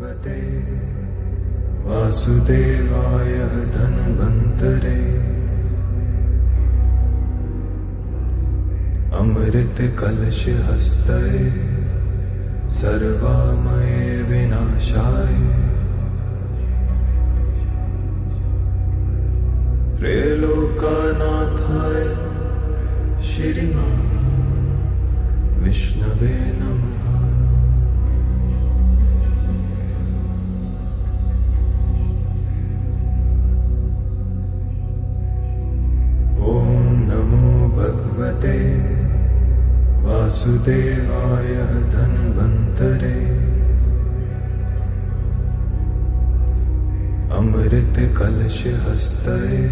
भगवते वासुदेवाय धन्वन्तरे अमृत कलश हस्तये सर्वामये विनाशाय त्रैलोक्यनाथाय श्रीमान विष्णवे नमः। भगवते वासुदेवाय धन्वन्तरे अमृत कलश हस्तये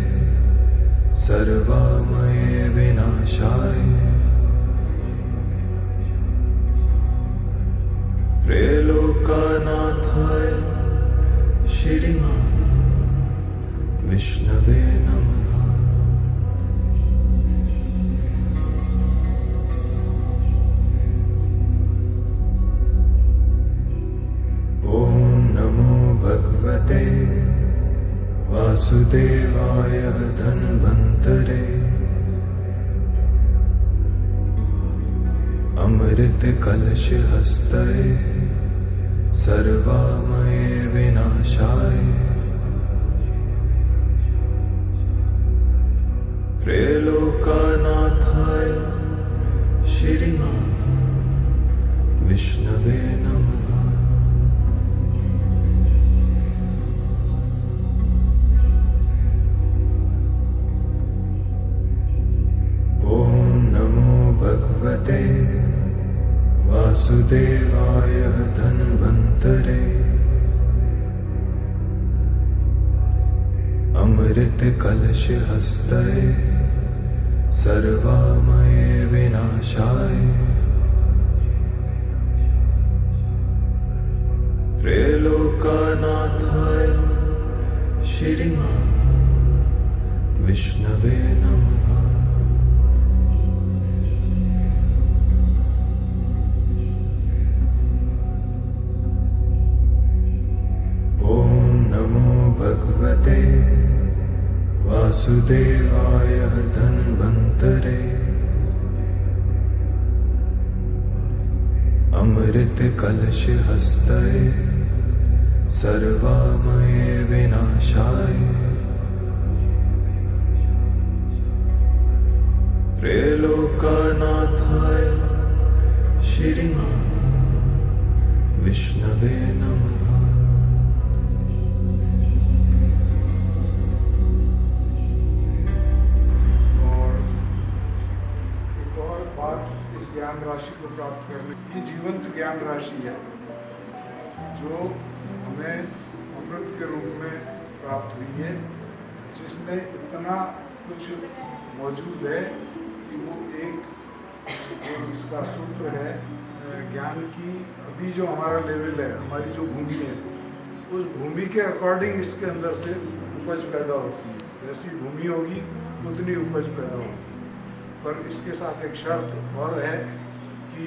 सर्वामये विनाशाय त्रैलोक्यनाथाय श्रीमान विष्णवे नमः। भगवते वासुदेवाय धन्वन्तरे अमृत कलश हस्तये सर्वामये विनाशाय त्रैलोक्यनाथाय श्रीमान विष्णवे नमः। भगवते वासुदेवाय धन्वन्तरे अमृत कलश हस्तये सर्वामये विनाशाय त्रैलोक्यनाथाय श्रीमान विष्णवे नमः। भगवते वासुदेवाय धन्वन्तरे अमृत कलश हस्तये सर्वामये विनाशाय त्रैलोक्यनाथाय श्रीमान विष्णवे नमः। ज्ञान राशि को प्राप्त करने ये जीवंत ज्ञान राशि है जो हमें अमृत के रूप में प्राप्त हुई है, जिसमें इतना कुछ मौजूद है कि वो एक जो इसका सूत्र है ज्ञान की। अभी जो हमारा लेवल है, हमारी जो भूमि है, उस भूमि के अकॉर्डिंग इसके अंदर से उपज पैदा होती है। जैसी भूमि होगी उतनी उपज पैदा होगी। पर इसके साथ एक शर्त और है कि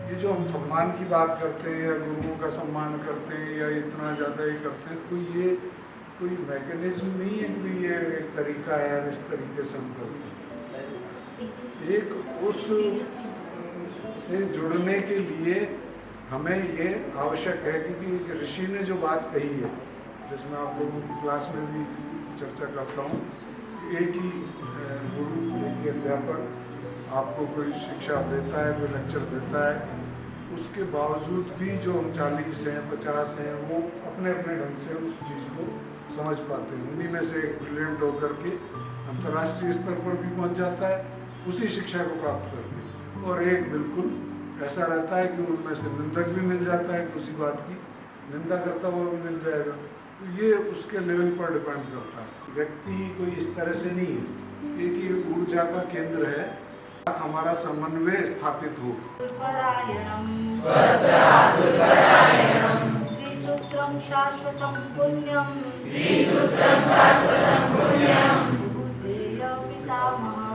ये जो हम सम्मान की बात करते हैं या गुरुओं का सम्मान करते हैं या इतना ज़्यादा ही करते हैं, तो ये कोई मैकेनिज्म नहीं है कि ये एक तरीका है इस तरीके से हम करते हैं। एक उस से जुड़ने के लिए हमें ये आवश्यक है, क्योंकि एक ऋषि ने जो बात कही है, जिसमें आप लोगों की क्लास में भी चर्चा करता हूँ, एक ही गुरु एक ही अध्यापक आपको कोई शिक्षा देता है, कोई लेक्चर देता है, उसके बावजूद भी जो 40 हैं 50 हैं वो अपने अपने ढंग से उस चीज़ को समझ पाते हैं। उन्हीं में से एक ब्रिलियंट होकर के अंतर्राष्ट्रीय स्तर पर भी पहुंच जाता है उसी शिक्षा को प्राप्त करके, और एक बिल्कुल ऐसा रहता है कि उनमें से निंदक भी मिल जाता है, उसी बात की निंदा करता हुआ भी मिल जाएगा। तो ये उसके लेवल पर डिपेंड करता है। व्यक्ति कोई इस तरह से नहीं है, एक ही ऊर्जा का केंद्र है, हमारा समन्वय स्थापित हो। त्रिसूत्रं शाश्वतं पुण्यं भूतेय पितामहः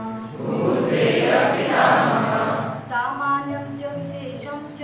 सामान्यं च विशेषं च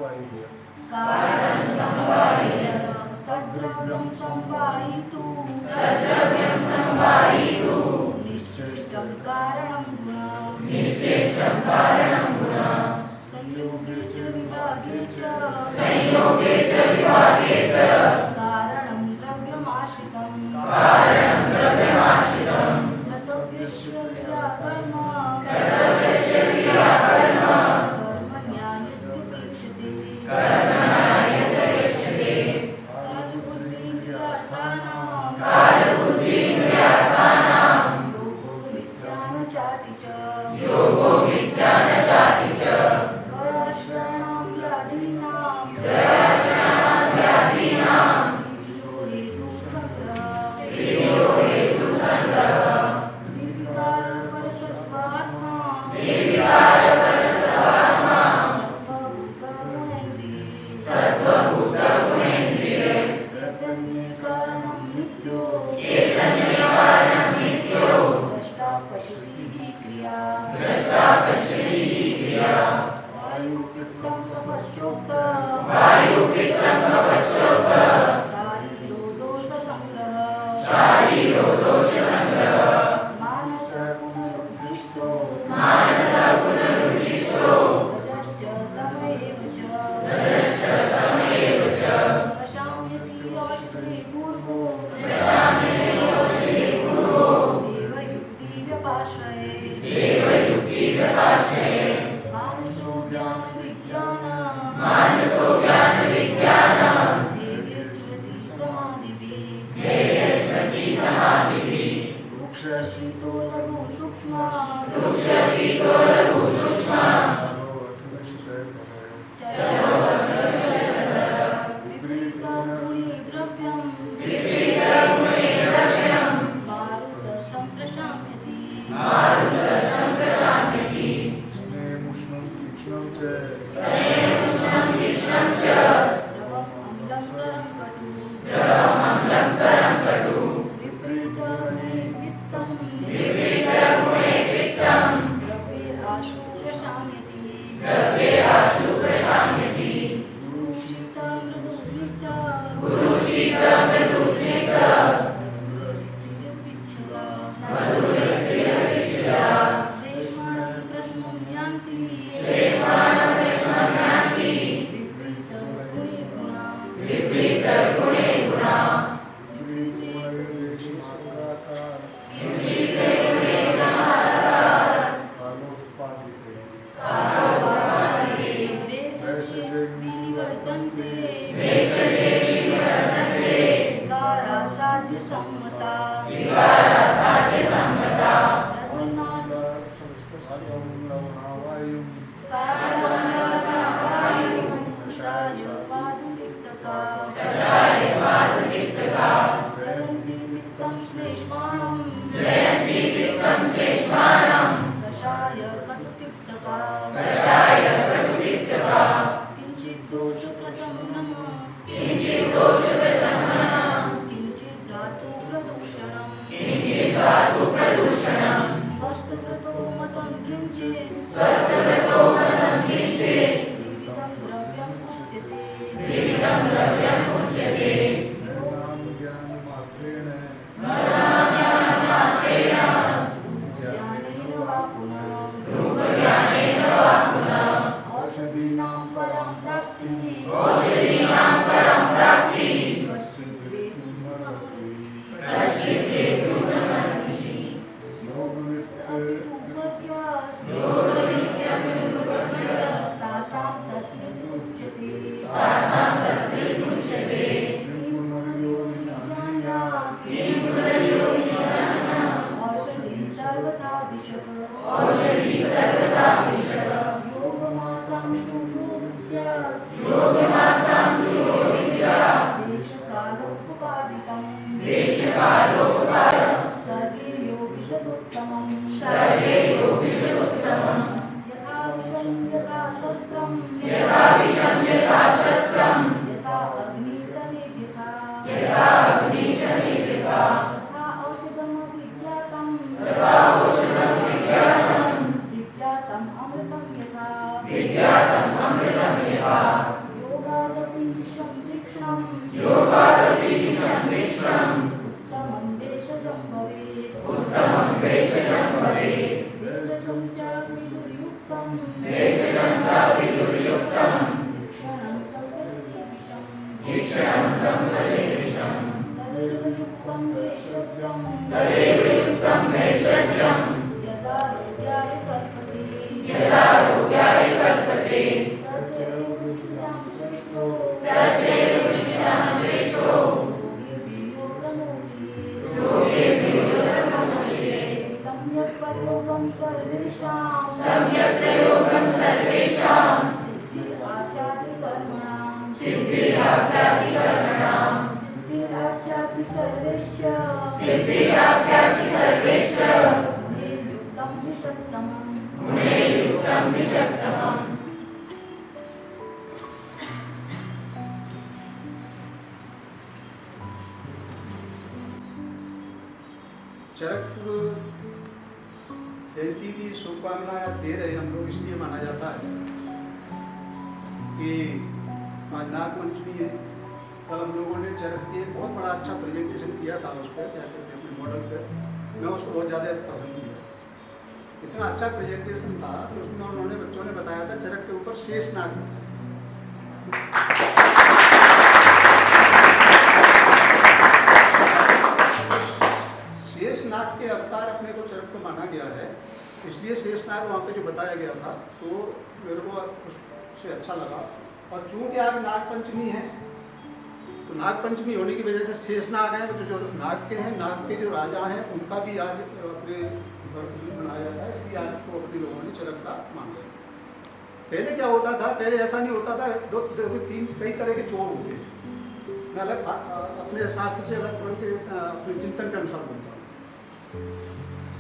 संवाह्य कारणं संवाह्य तद्द्रव्यं संवाहितुं निश्चेष्टं कारणं गुणः संयोगे च विभागे च कारणं द्रव्यमाश्रितं कर्तव्यस्य क्रियाकर्म कर्मण्येत्यपेक्षते कालबुद्धीन्द्रियार्थानां योगो मिथ्यानचाति च त्रयाश्रयाणां व्याधीनां त्रिविधो हेतुसङ्ग्रहः निर्विकारपरसत्त्वात्मा सत्त्वभूतगुणेन्द्रिये चैतन्ये कारणं नित्यो द्रष्टा पश्यति क्रिया वायुपित्तं तपश्चोक्त शारीरो दोषसङ्ग्रहः मानसः पुनरुद्दिष्टो रजश्च तमैव च प्रशाम्यति औषधे पूर्वो देवयुक्तिव्यपाश्रये मानसो ज्ञानविज्ञानं देवे स्मृति समाधिभिः वृक्षशीतो लघु सूक्ष्म विपरीतगुणे द्रव्यं मारुतसं प्रशाम्यति स्नेमुष्णं तीक्ष्णं च द्रवम् अम्लं सरं कटु विपरीतगुणे पित्तं द्रव्येराशु प्रशाम्यति गुरु शीत मृदु स्निग्ध मधुरस्थिरविच्छला श्लेष्माणं प्रश्नं यान्ति विपरीतगुणे गुणा विकारासाध्यसम्मता जयन्ति वित्तं श्लेष्माणं कषाय कटुतिक्तका किञ्चित् दोषप्रशमनम् किञ्चित् धातु प्रदूषणम् स्वस्थव्रतो मतं किञ्चित् त्रिविधं द्रव्यम् उच्यते ज्ञानेन वा पुनः औषधीनां परं प्राप्तिः कश्चित् वेदुर्महति योग तदेव युक्तं वैषज्यं यदा रोग्याय कल्पते स चैव विद्यां श्रेष्ठो रोगेभ्यो प्रमुच्यते सम्यक् प्रयोगं सर्वेषां सिद्धिराख्याति सर्वेश्च गुणे युक्तं विषत्तमम्। चरक जयंती की शुभकामनाएं दे रहे हम लोग, इसलिए माना जाता है कि आज नागपंचमी है। कल हम लोगों ने चरक के एक बहुत बड़ा अच्छा प्रेजेंटेशन किया था उस पर, क्या कहते हैं, अपने मॉडल पे। मैं उसको बहुत ज़्यादा पसंद किया, इतना अच्छा प्रेजेंटेशन था कि उसमें उन्होंने बच्चों ने बताया था चरक के ऊपर शेष नाग बताया। शेषनाग के अवतार अपने को चरक को माना गया है, इसलिए शेषनाग वहाँ पे जो बताया गया था तो मेरे को उससे अच्छा लगा। और चूंकि आज नागपंचमी है तो नागपंचमी होने की वजह से शेषनाग हैं, तो जो नाग के हैं, नाग के जो राजा हैं उनका भी आज अपने दिन मनाया जाता है, इसलिए आज को अपने लोगों ने चरक का माना है। पहले क्या होता था, पहले ऐसा नहीं होता था, कई तरह के चोर होते हैं। मैं अलग अपने शास्त्र से अलग पढ़ के अपने चिंतन के अनुसार बोलता हूँ।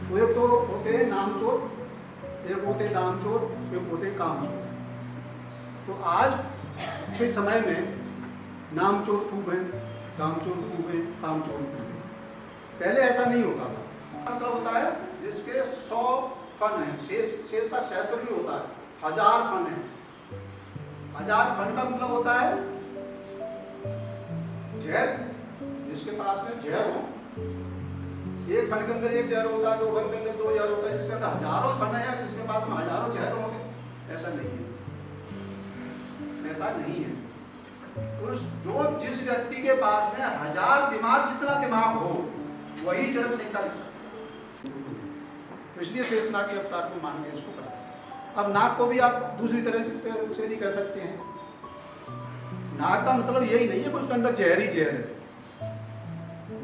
तो एक तो होते हैं नामचोर, एक होते दामचोर, एक होते कामचोर। तो आज के समय में नामचोर खूब हैं, दामचोर खूब हैं, कामचोर खूब हैं। पहले ऐसा नहीं होता था। मतलब होता है जिसके 100 फन हैं, शेष का सहस्त्र भी होता है, 1000 फन है। 1000 फन का मतलब होता है जहर, जिसके पास में जहर हो। एक फन के अंदर एक जहर होता है, 2 फन के अंदर 2 जहर होता है, जिसके अंदर हजारों फन है, जिसके पास में हजारों जहर होंगे। ऐसा नहीं है, ऐसा नहीं है। जिस व्यक्ति के पास में 1000 दिमाग, जितना दिमाग हो, वही चरक संहिता लिख सकता है। तो इसलिए शेषनाग के अवतार को मान के इसको कहा जाता है। अब नाग को भी आप दूसरी तरह से नहीं कह सकते हैं। नाग का मतलब यही नहीं है कि उसके अंदर जहर ही जहर है।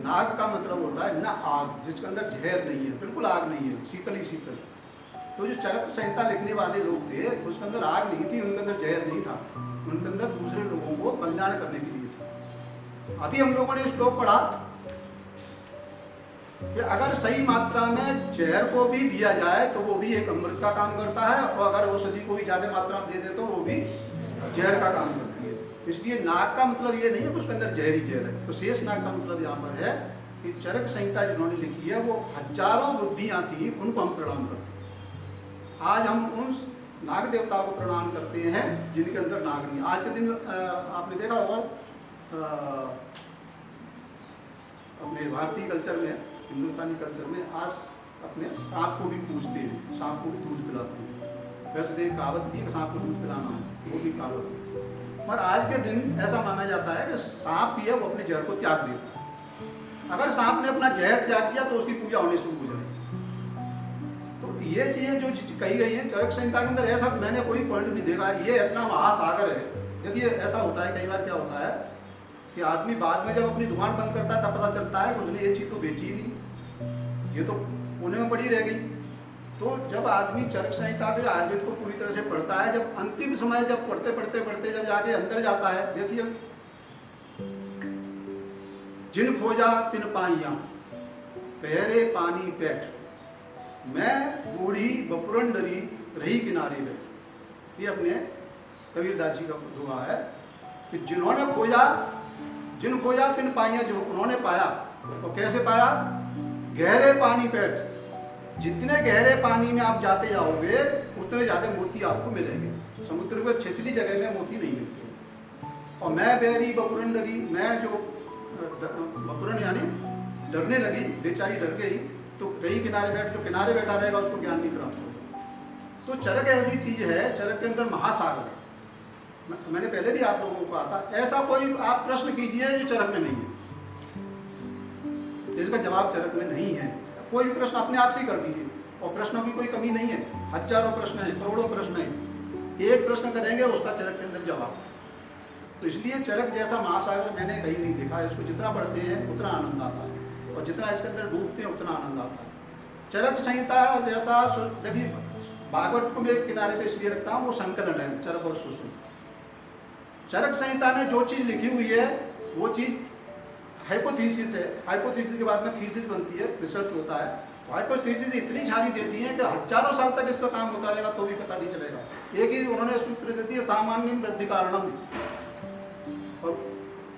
नाग का मतलब होता है ना आग, जिसके अंदर जहर नहीं है, बिल्कुल आग नहीं है, शीतल ही शीतल। तो जो चरक संहिता लिखने वाले लोग थे, उसके अंदर आग नहीं थी, उनके अंदर जहर नहीं था, उनके अंदर दूसरे लोगों को कल्याण करने के लिए था। अभी हम लोगों ने श्लोक पढ़ा कि अगर सही मात्रा में जहर को भी दिया जाए तो वो भी एक अमृत का काम करता है, और अगर औषधि को भी ज्यादा मात्रा में दे दे तो वो भी जहर का काम करती है। इसलिए नाग का मतलब ये नहीं है कि उसके अंदर जहर ही जहर है। तो शेष नाग का मतलब यहाँ पर है कि चरक संहिता जिन्होंने लिखी है वो हजारों बुद्धियां थी, उनको हम प्रणाम करते हैं। आज हम उन नाग देवताओं को प्रणाम करते हैं जिनके अंदर नाग नहीं। आज के दिन आपने देखा होगा अपने भारतीय कल्चर में, हिंदुस्तानी कल्चर में आज अपने सांप को भी पूजते हैं, सांप को दूध पिलाते हैं। वैसे तो कहावत भी है कि सांप को दूध पिलाना है, वो भी कहावत है। पर आज के दिन ऐसा माना जाता है कि सांप भी है वो अपने जहर को त्याग देता है। अगर सांप ने अपना जहर त्याग दिया तो उसकी पूजा होनी शुरू हो जाएगी। तो ये चीजें जो कही गई हैं चरक संहिता के अंदर, ऐसा मैंने कोई पॉइंट नहीं देखा। ये इतना महासागर है। देखिए ऐसा होता है, कई बार क्या होता है कि आदमी बाद में जब अपनी दुकान बंद करता है तब पता चलता है कि उसने ये चीज तो बेची ही नहीं, ये तो पुणे में पड़ी रह गई। तो जब आदमी चरक संहिता के आयुर्वेद को पूरी तरह से पढ़ता है, जब अंतिम समय जब पढ़ते जब जाके अंदर जाता है, देखिए जिन खोजा तिन पाइया, पहरे पानी पेट, मैं बूढ़ी बपुरन डरी रही किनारे बैठ। ये अपने कबीरदास जी का दुआ है कि जिन्होंने खोजा, जिन खोजा तिन पाइया, जो उन्होंने पाया। तो कैसे पाया? गहरे पानी पेट। जितने गहरे पानी में आप जाते जाओगे उतने ज्यादा मोती आपको मिलेंगे। समुद्र में छिछली जगह में मोती नहीं मिलते। और मैं बेरी बपुरन डरी, मैं जो बपुरन यानी डरने लगी, बेचारी डर गई, तो रही किनारे बैठ, जो किनारे बैठा रहेगा उसको ज्ञान नहीं प्राप्त होगा। तो चरक ऐसी चीज है, चरक के अंदर महासागर है। मैंने पहले भी आप लोगों को कहा था, ऐसा कोई आप प्रश्न कीजिए जो चरक में नहीं है, जिसका जवाब चरक में नहीं है। कोई भी प्रश्न अपने आप से ही कर दीजिए, और प्रश्नों की कोई कमी नहीं है, हजारों प्रश्न है, करोड़ों प्रश्न है, एक प्रश्न करेंगे उसका चरक के अंदर जवाब। तो इसलिए चरक जैसा महासागर मैंने कहीं नहीं देखा। इसको जितना पढ़ते हैं उतना आनंद आता है, और जितना इसके अंदर डूबते हैं उतना आनंद आता है। चरक संहिता जैसा, देखिए भागवत को मैं किनारे पे इसलिए रखता हूँ, वो संकलन है चरक और सुश्रुत। चरक संहिता ने जो चीज़ लिखी हुई है वो चीज़ हाइपोथेसिस है, हाइपोथेसिस के बाद में थीसिस बनती है, रिसर्च होता है। तो हाइपोथेसिस इतनी सारी देती है कि हजारों साल तक इस पर काम होता रहेगा तो भी पता नहीं चलेगा। एक ही उन्होंने सूत्र देती है, सामान्य वृद्धि कारणम। और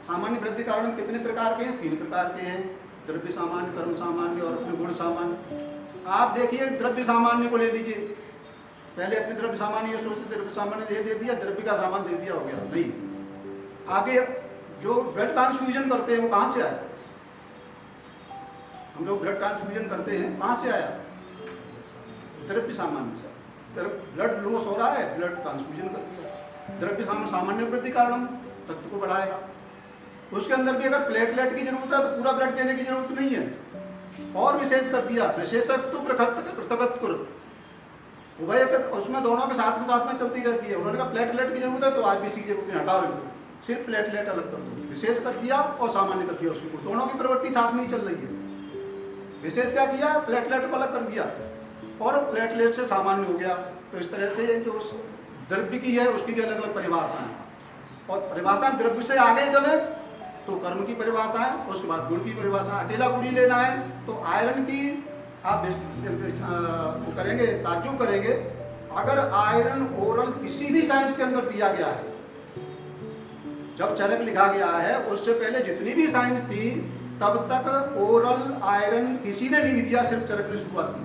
सामान्य वृद्धि कारण कितने प्रकार के हैं? 3 प्रकार के हैं, द्रव्य सामान्य, कर्म सामान्य और अपने गुण सामान्य। आप देखिए द्रव्य सामान्य को ले लीजिए, पहले अपने द्रव्य सामान्य ये सोचते द्रव्य सामान्य ये दे दिया, द्रव्य का सामान दे दिया, हो गया। नहीं, आगे जो ब्लड ट्रांसफ्यूजन करते हैं वो कहाँ से आया? हम लोग ब्लड ट्रांसफ्यूजन करते हैं, कहाँ से आया? द्रव्य सामान्य से। ब्लड लॉस हो रहा है, ब्लड ट्रांसफ्यूजन कर दिया, द्रव्य सामान्य वृद्धि कारण रक्त को बढ़ाएगा। उसके अंदर भी अगर प्लेटलेट की जरूरत है तो पूरा ब्लड देने की जरूरत नहीं है, और विशेष कर दिया, विशेषत्व पृथकत्व, उसमें दोनों के साथ में चलती रहती है। उन्होंने कहा प्लेटलेट की जरूरत है तो आरबीसी की जरूरत नहीं, हटाओ इनको, सिर्फ प्लेटलेट अलग कर दो। विशेष कर दिया और सामान्य कर दिया, उसको दोनों की प्रवृत्ति साथ में ही चल रही है। विशेष क्या किया? प्लेटलेट को अलग कर दिया और प्लेटलेट से सामान्य हो गया। तो इस तरह से जो द्रव्य की है उसकी भी अलग अलग परिभाषाएं, और परिभाषाएं द्रव्य से आगे चले तो कर्म की परिभाषा है, उसके बाद गुण की परिभाषा। अकेला गुण ही लेना है तो आयरन की आप वो करेंगे, ताज्जुब करेंगे, अगर आयरन ओरल किसी भी साइंस के अंदर दिया गया है, जब चरक लिखा गया है उससे पहले जितनी भी साइंस थी तब तक ओरल आयरन किसी ने नहीं दिया, सिर्फ चरक ने शुरुआत की।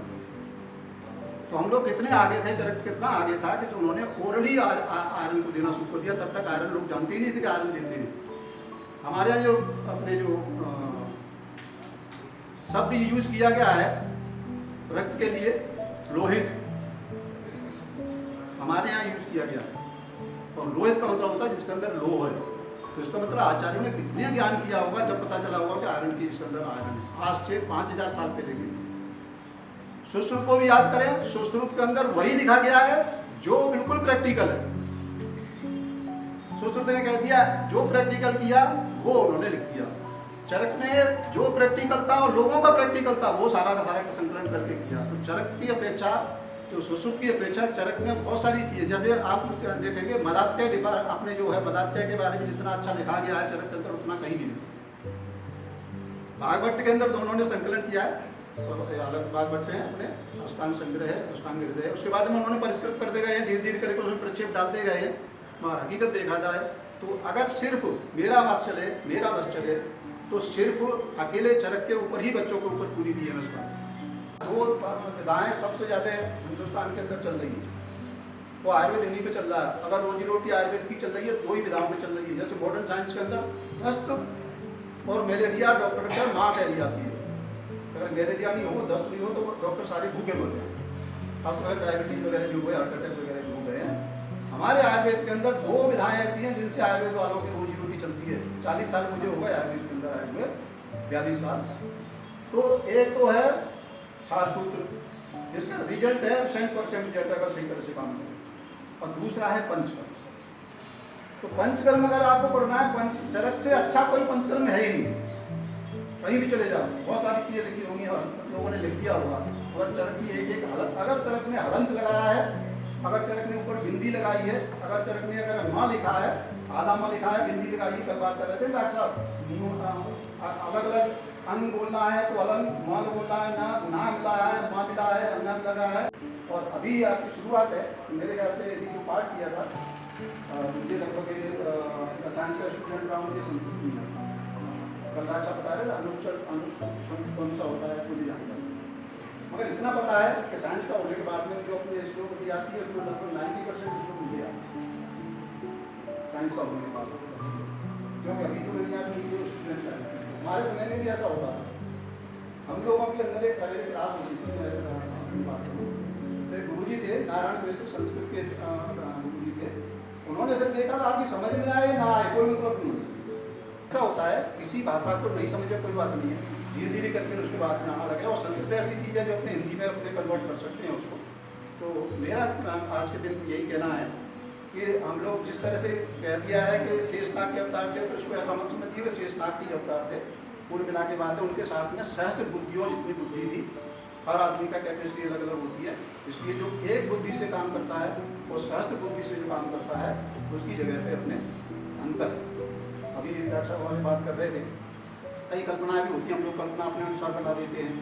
तो हम लोग कितने आगे थे, चरक कितना आगे था कि उन्होंने ओरल ही आयरन को देना शुरू कर दिया। तब तक आयरन लोग जानते ही नहीं थे कि आयरन देते हैं। हमारे यहाँ जो अपने जो शब्द यूज किया गया है रक्त के लिए, लोहित, हमारे यहाँ यूज किया गया है, और लोहित का मतलब होता है जिसके अंदर लोह है। तो इसका मतलब आचार्यों ने कितने ज्ञान किया होगा जब पता चला होगा कि आयरन की इसके अंदर आयरन है, आज से 5000 साल पहले की। सुश्रुत को भी याद करें, सुश्रुत के अंदर वही लिखा गया है जो बिल्कुल प्रैक्टिकल है। सुश्रुत ने कह दिया, जो प्रैक्टिकल किया वो उन्होंने लिख दिया। चरक ने जो प्रैक्टिकल था और लोगों का प्रैक्टिकल था वो सारा का सारा संकलन करके किया। तो चरक की अपेक्षा, तो सुश्रुत की अपेक्षा चरक में बहुत सारी चीज़ें, जैसे आप देखेंगे मदात्य, अपने जो है मदात्य के बारे में जितना अच्छा लिखा गया है चरक के अंदर उतना कहीं नहीं लिखा। भागवत के अंदर दोनों ने संकलन किया है, अलग भागवत है, अपने अष्टांग संग्रह है, अष्टांग हृदय है। उसके बाद में उन्होंने परिष्कृत करते गए हैं, धीरे धीरे करके उसमें प्रक्षेप डालते गए हैं। मगर हकीकत देखा जाए तो अगर सिर्फ मेरा बस चले तो सिर्फ अकेले चरक के ऊपर ही बच्चों के ऊपर पूरी BMS का 2 विधाएं सबसे ज़्यादा हिंदुस्तान के अंदर चल रही है, वो आयुर्वेद इन्हीं पे चल रहा है। अगर रोजी रोटी आयुर्वेद की चल रही है, 2 ही विधाओं पे चल रही है। जैसे मॉडर्न साइंस के अंदर दस्त और मलेरिया डॉक्टर का माँ कहली आती है। अगर मलेरिया नहीं हो, दस्त नहीं हो तो डॉक्टर सारे भूखे मर गए। अब अगर डायबिटीज वगैरह जो हुए, हार्ट अटैक वगैरह जो हो गए हैं। हमारे आयुर्वेद के अंदर 2 विधाएं ऐसी हैं जिनसे आयुर्वेद वालों की रोजी रोटी चलती है। 40 साल मुझे हो गए आयुर्वेद के अंदर, आयुर्वेद 42 साल। तो एक तो है छाछ सूत्र, जिसका रिजल्ट है 100% डेटा का सही तरह से काम करे, और दूसरा है पंचकर्म। तो पंचकर्म अगर आपको पढ़ना है, चरक से अच्छा कोई पंचकर्म है ही नहीं। कहीं भी चले जाओ, बहुत सारी चीज़ें लिखी होंगी और लोगों ने लिख दिया होगा। अगर चरक की एक हलंत, अगर चरक ने हलंत लगाया है, अगर चरक ने ऊपर बिंदी लगाई है, अगर चरक ने अगर माँ लिखा है, आधा माँ लिखा है, बिंदी लगाई है, कल बात कर रहे थे डॉक्टर साहब, अलग अलग अंग बोलना है तो अलग माँ बोलना है, ना मिला है, माँ मिला है, अन्ना लगा है। और अभी आपकी शुरुआत है, मेरे ख्याल से जो पाठ किया था, मुझे लगभग साइंस का स्टूडेंट रहा, मुझे संस्कृत नहीं आता। कल अच्छा बता रहे अनुच्छेद कौन सा होता है पूरी जानकारी, मगर इतना पता है कि साइंस का होने के बाद में जो अपने श्लोक की आती है उसमें लगभग 90% श्लोक मुझे आते हैं साइंस का होने के बाद। क्योंकि अभी तो मेरे यहाँ स्टूडेंट है, हमारे समय में भी ऐसा होता है। हम लोगों के अंदर एक सवेरे क्लास होती थी, गुरु जी थे, नारायण मिश्र संस्कृत के गुरु जी थे। उन्होंने सिर्फ देखा था आपकी समझ में आए ना आए कोई मतलब नहीं। ऐसा होता है किसी भाषा को नहीं समझे कोई बात नहीं है, धीरे धीरे करके उसके बाद में आना लगे। और संस्कृत ऐसी चीज़ है जो अपने हिंदी में अपने कन्वर्ट कर सकते हैं उसको। तो मेरा आज के दिन यही कहना है कि हम लोग जिस तरह से कह दिया है कि शेषनाग के अवतार थे, तो उसको ऐसा मत समझिए कि शेषनाग के अवतार थे। कुल मिला के बात है उनके साथ में सहस्त्र बुद्धियों जितनी बुद्धि थी, हर आदमी का कैपेसिटी अलग अलग होती है, इसलिए जो एक बुद्धि से काम करता है वो सहस्त्र बुद्धि से जो काम करता है उसकी जगह पे अपने अंतर है। अभी डॉक्टर साहब वाले बात कर रहे थे, कई कल्पनाएं भी होती हैं, हम लोग कल्पना अपने अनुसार बना देते हैं।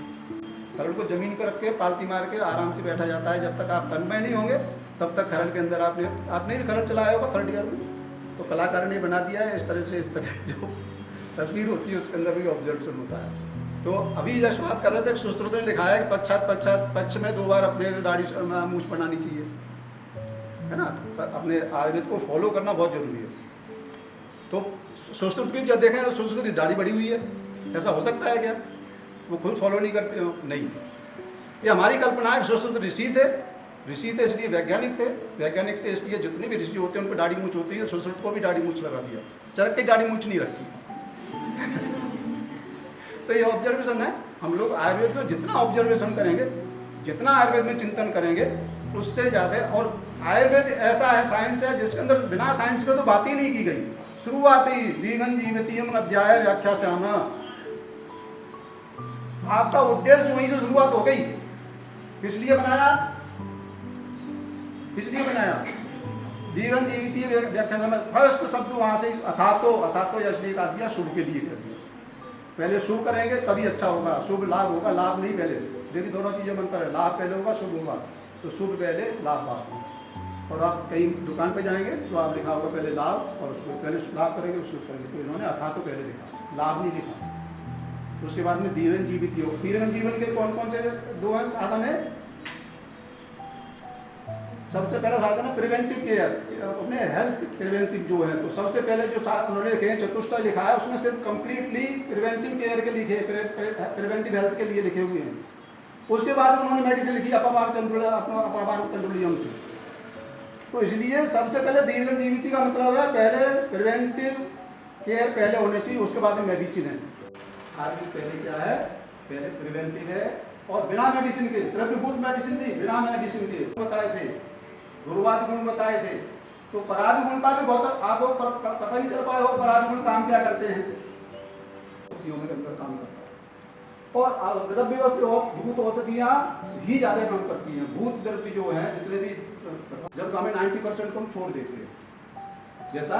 खरड़ को जमीन पर रख के पालती मार के आराम से बैठा जाता है, जब तक आप तन्मय नहीं होंगे तब तक खरड़ के अंदर आपने भी खरड़ चलाया होगा थर्ड ईयर में, तो कलाकार ने बना दिया है इस तरह से। इस तरह जो तस्वीर होती है उसके अंदर भी ऑब्जर्वेशन होता है। तो अभी जैसे बात कर रहे थे, सुश्रुत ने लिखा है कि पश्च में 2 बार अपने दाढ़ी मूछ बनानी चाहिए, है ना। अपने आयुर्वेद को फॉलो करना बहुत जरूरी है। तो सुश्रुत की जब देखें तो सुश्रुत की दाढ़ी बढ़ी हुई है, ऐसा हो सकता है क्या? वो खुद फॉलो नहीं करते हो? नहीं, ये हमारी कल्पना है। सुश्रुत ऋषि थे इसलिए वैज्ञानिक थे, वैज्ञानिक थे इसलिए जितने भी ऋषि होते हैं उनको दाढ़ी मूछ होती है। सुश्रुत को भी दाढ़ी मूछ लगा दिया, चरक की दाढ़ी मूछ नहीं रखी। तो ये ऑब्जर्वेशन है। हम लोग आयुर्वेद में जितना ऑब्जर्वेशन करेंगे, जितना आयुर्वेद में चिंतन करेंगे उससे ज़्यादा। और आयुर्वेद ऐसा है, साइंस है जिसके अंदर बिना साइंस के तो बात ही नहीं की गई। शुरुआत ही दीघन जीवतीयम अध्याय व्याख्या श्याम, आपका उद्देश्य वहीं से शुरुआत हो गई। किसलिए बनाया? दीघन जीवितीय व्याख्या श्याम, फर्स्ट शब्द वहां से अथातो इसलिए कहा दिया, शुभ के लिए कर दिया। पहले शुभ करेंगे तभी अच्छा होगा, शुभ लाभ होगा, लाभ नहीं पहले। देखिए दोनों चीजें मंत्र है, लाभ पहले होगा शुभ होगा, तो शुभ पहले लाभ बाद में। और आप कहीं दुकान पे जाएंगे तो आप लिखा होगा पहले लाभ, और उसको पहले लाभ करेंगे उसको करेंगे। तो इन्होंने अथातो पहले लिखा, लाभ नहीं लिखा। उसके बाद में दीर्घन जीवित योग, दीर्घन जीवन के कौन कौन से 2 साधन है? सबसे पहला साधन है प्रिवेंटिव केयर, अपने हेल्थ प्रिवेंटिव जो है। तो सबसे पहले जो उन्होंने लिखे हैं, चतुष्टय लिखा है, उसमें सिर्फ कंप्लीटली प्रिवेंटिव केयर के लिखे, प्रिवेंटिव हेल्थ के लिए लिखे हुए हैं। उसके बाद उन्होंने मेडिसिन लिखी अपावार तंडुलियम से। तो इसलिए सबसे पहले दीर्घ जीविती का मतलब है पहले प्रिवेंटिव केयर पहले होनी चाहिए, उसके बाद में मेडिसिन है। आयुर्वेद पहले क्या है? पहले प्रिवेंटिव है, और बिना मेडिसिन के, द्रव्यभूत मेडिसिन नहीं, बिना मेडिसिन के बताए थे, गुरुवाद गुण बताए थे। तो पराग गुण का भी बहुत आपको पता नहीं चल पाया हो, पराग गुण काम क्या करते हैं? के अंदर काम करता है। और द्रव्य भूत औषधियाँ भी ज्यादा काम करती हैं। भूत द्रव्य जो है जितने भी, जब हमें 90% को हम छोड़ देते हैं, जैसा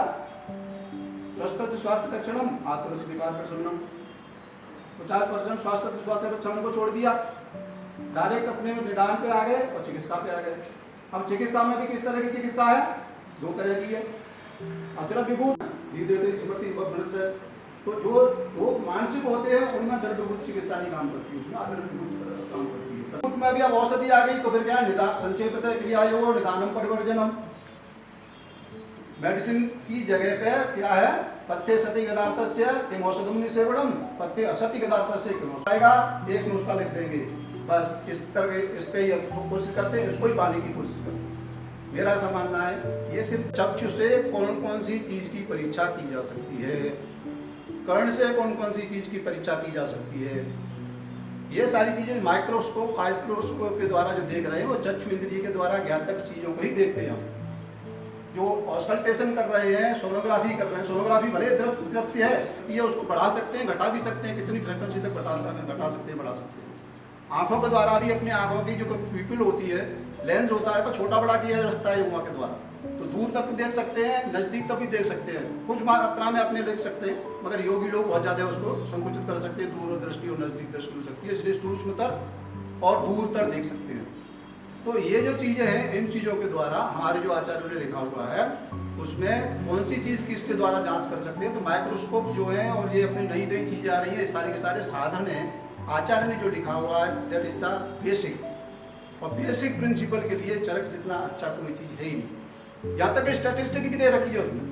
स्वस्थ स्वास्थ्य लक्षणम आत्मरस विकार प्रसन्नम, 50% स्वास्थ्य लक्षण को छोड़ दिया, डायरेक्ट अपने निदान पे आ गए और चिकित्सा पे आ गए। अब चिकित्सा में भी किस तरह की चिकित्सा है? 2 तरह की है। द्रव्यभूत स्मृति, तो जो मानसिक होते हैं उनमें द्रव्यभूत चिकित्सा नहीं काम करती, उसमें अद्रव्यभूत काम करती है। भूत में भी अब औषधि आ गई, तो फिर क्या? निदान संक्षेपत क्रिया योग निदानम परिवर्जनम। मेडिसिन की जगह पे क्या है? पथ्य सती गदार्थस्य किम औषधम निसेवनम, पथ्य असति गदार्थस्य किम आएगा, एक नुस्खा लिख देंगे बस। इस तरह इस पे कोशिश करते हैं, इसको ही पाने की कोशिश करते हैं। मेरा ऐसा मानना है, ये सिर्फ चक्षु से कौन कौन सी चीज की परीक्षा की जा सकती है, कर्ण से कौन कौन सी चीज की परीक्षा की जा सकती है, ये सारी चीजें माइक्रोस्कोप के द्वारा जो देख रहे हैं वो चक्षु इंद्रिय के द्वारा ज्ञातक चीजों को ही देखते हैं। जो ऑस्कल्टेशन कर रहे हैं, सोनोग्राफी कर रहे हैं, सोनोग्राफी भले दृश्य है, ये उसको बढ़ा सकते हैं, घटा भी सकते हैं, कितनी फ्रिक्वेंसी तक घटा सकते हैं, बढ़ा सकते हैं। आंखों के द्वारा भी अपनी आंखों की जो पिपिल होती है, लेंस होता है, तो छोटा बड़ा किया जा सकता है युवा के द्वारा। तो दूर तक भी देख सकते हैं, नजदीक तक भी देख सकते हैं, कुछ मात्रा में अपने देख सकते हैं, मगर योगी लोग बहुत ज्यादा उसको संकुचित कर सकते हैं, दूर दृष्टि और नजदीक दृष्टि हो सकती है, इसलिए सूक्ष्मतर और दूरतर देख सकते हैं। तो ये जो चीजें हैं, इन चीजों के द्वारा हमारे जो आचार्यों ने लिखा हुआ है उसमें कौन सी चीज किसके द्वारा जांच कर सकते हैं। तो माइक्रोस्कोप जो है और ये अपनी नई नई चीजें आ रही है, सारे के सारे साधन हैं। आचार्य ने जो लिखा हुआ है दैट इज द बेसिक, और बेसिक प्रिंसिपल के लिए चरक जितना अच्छा कोई चीज है ही नहीं। यहाँ तक स्टैटिस्टिक भी दे रखी है उसमें,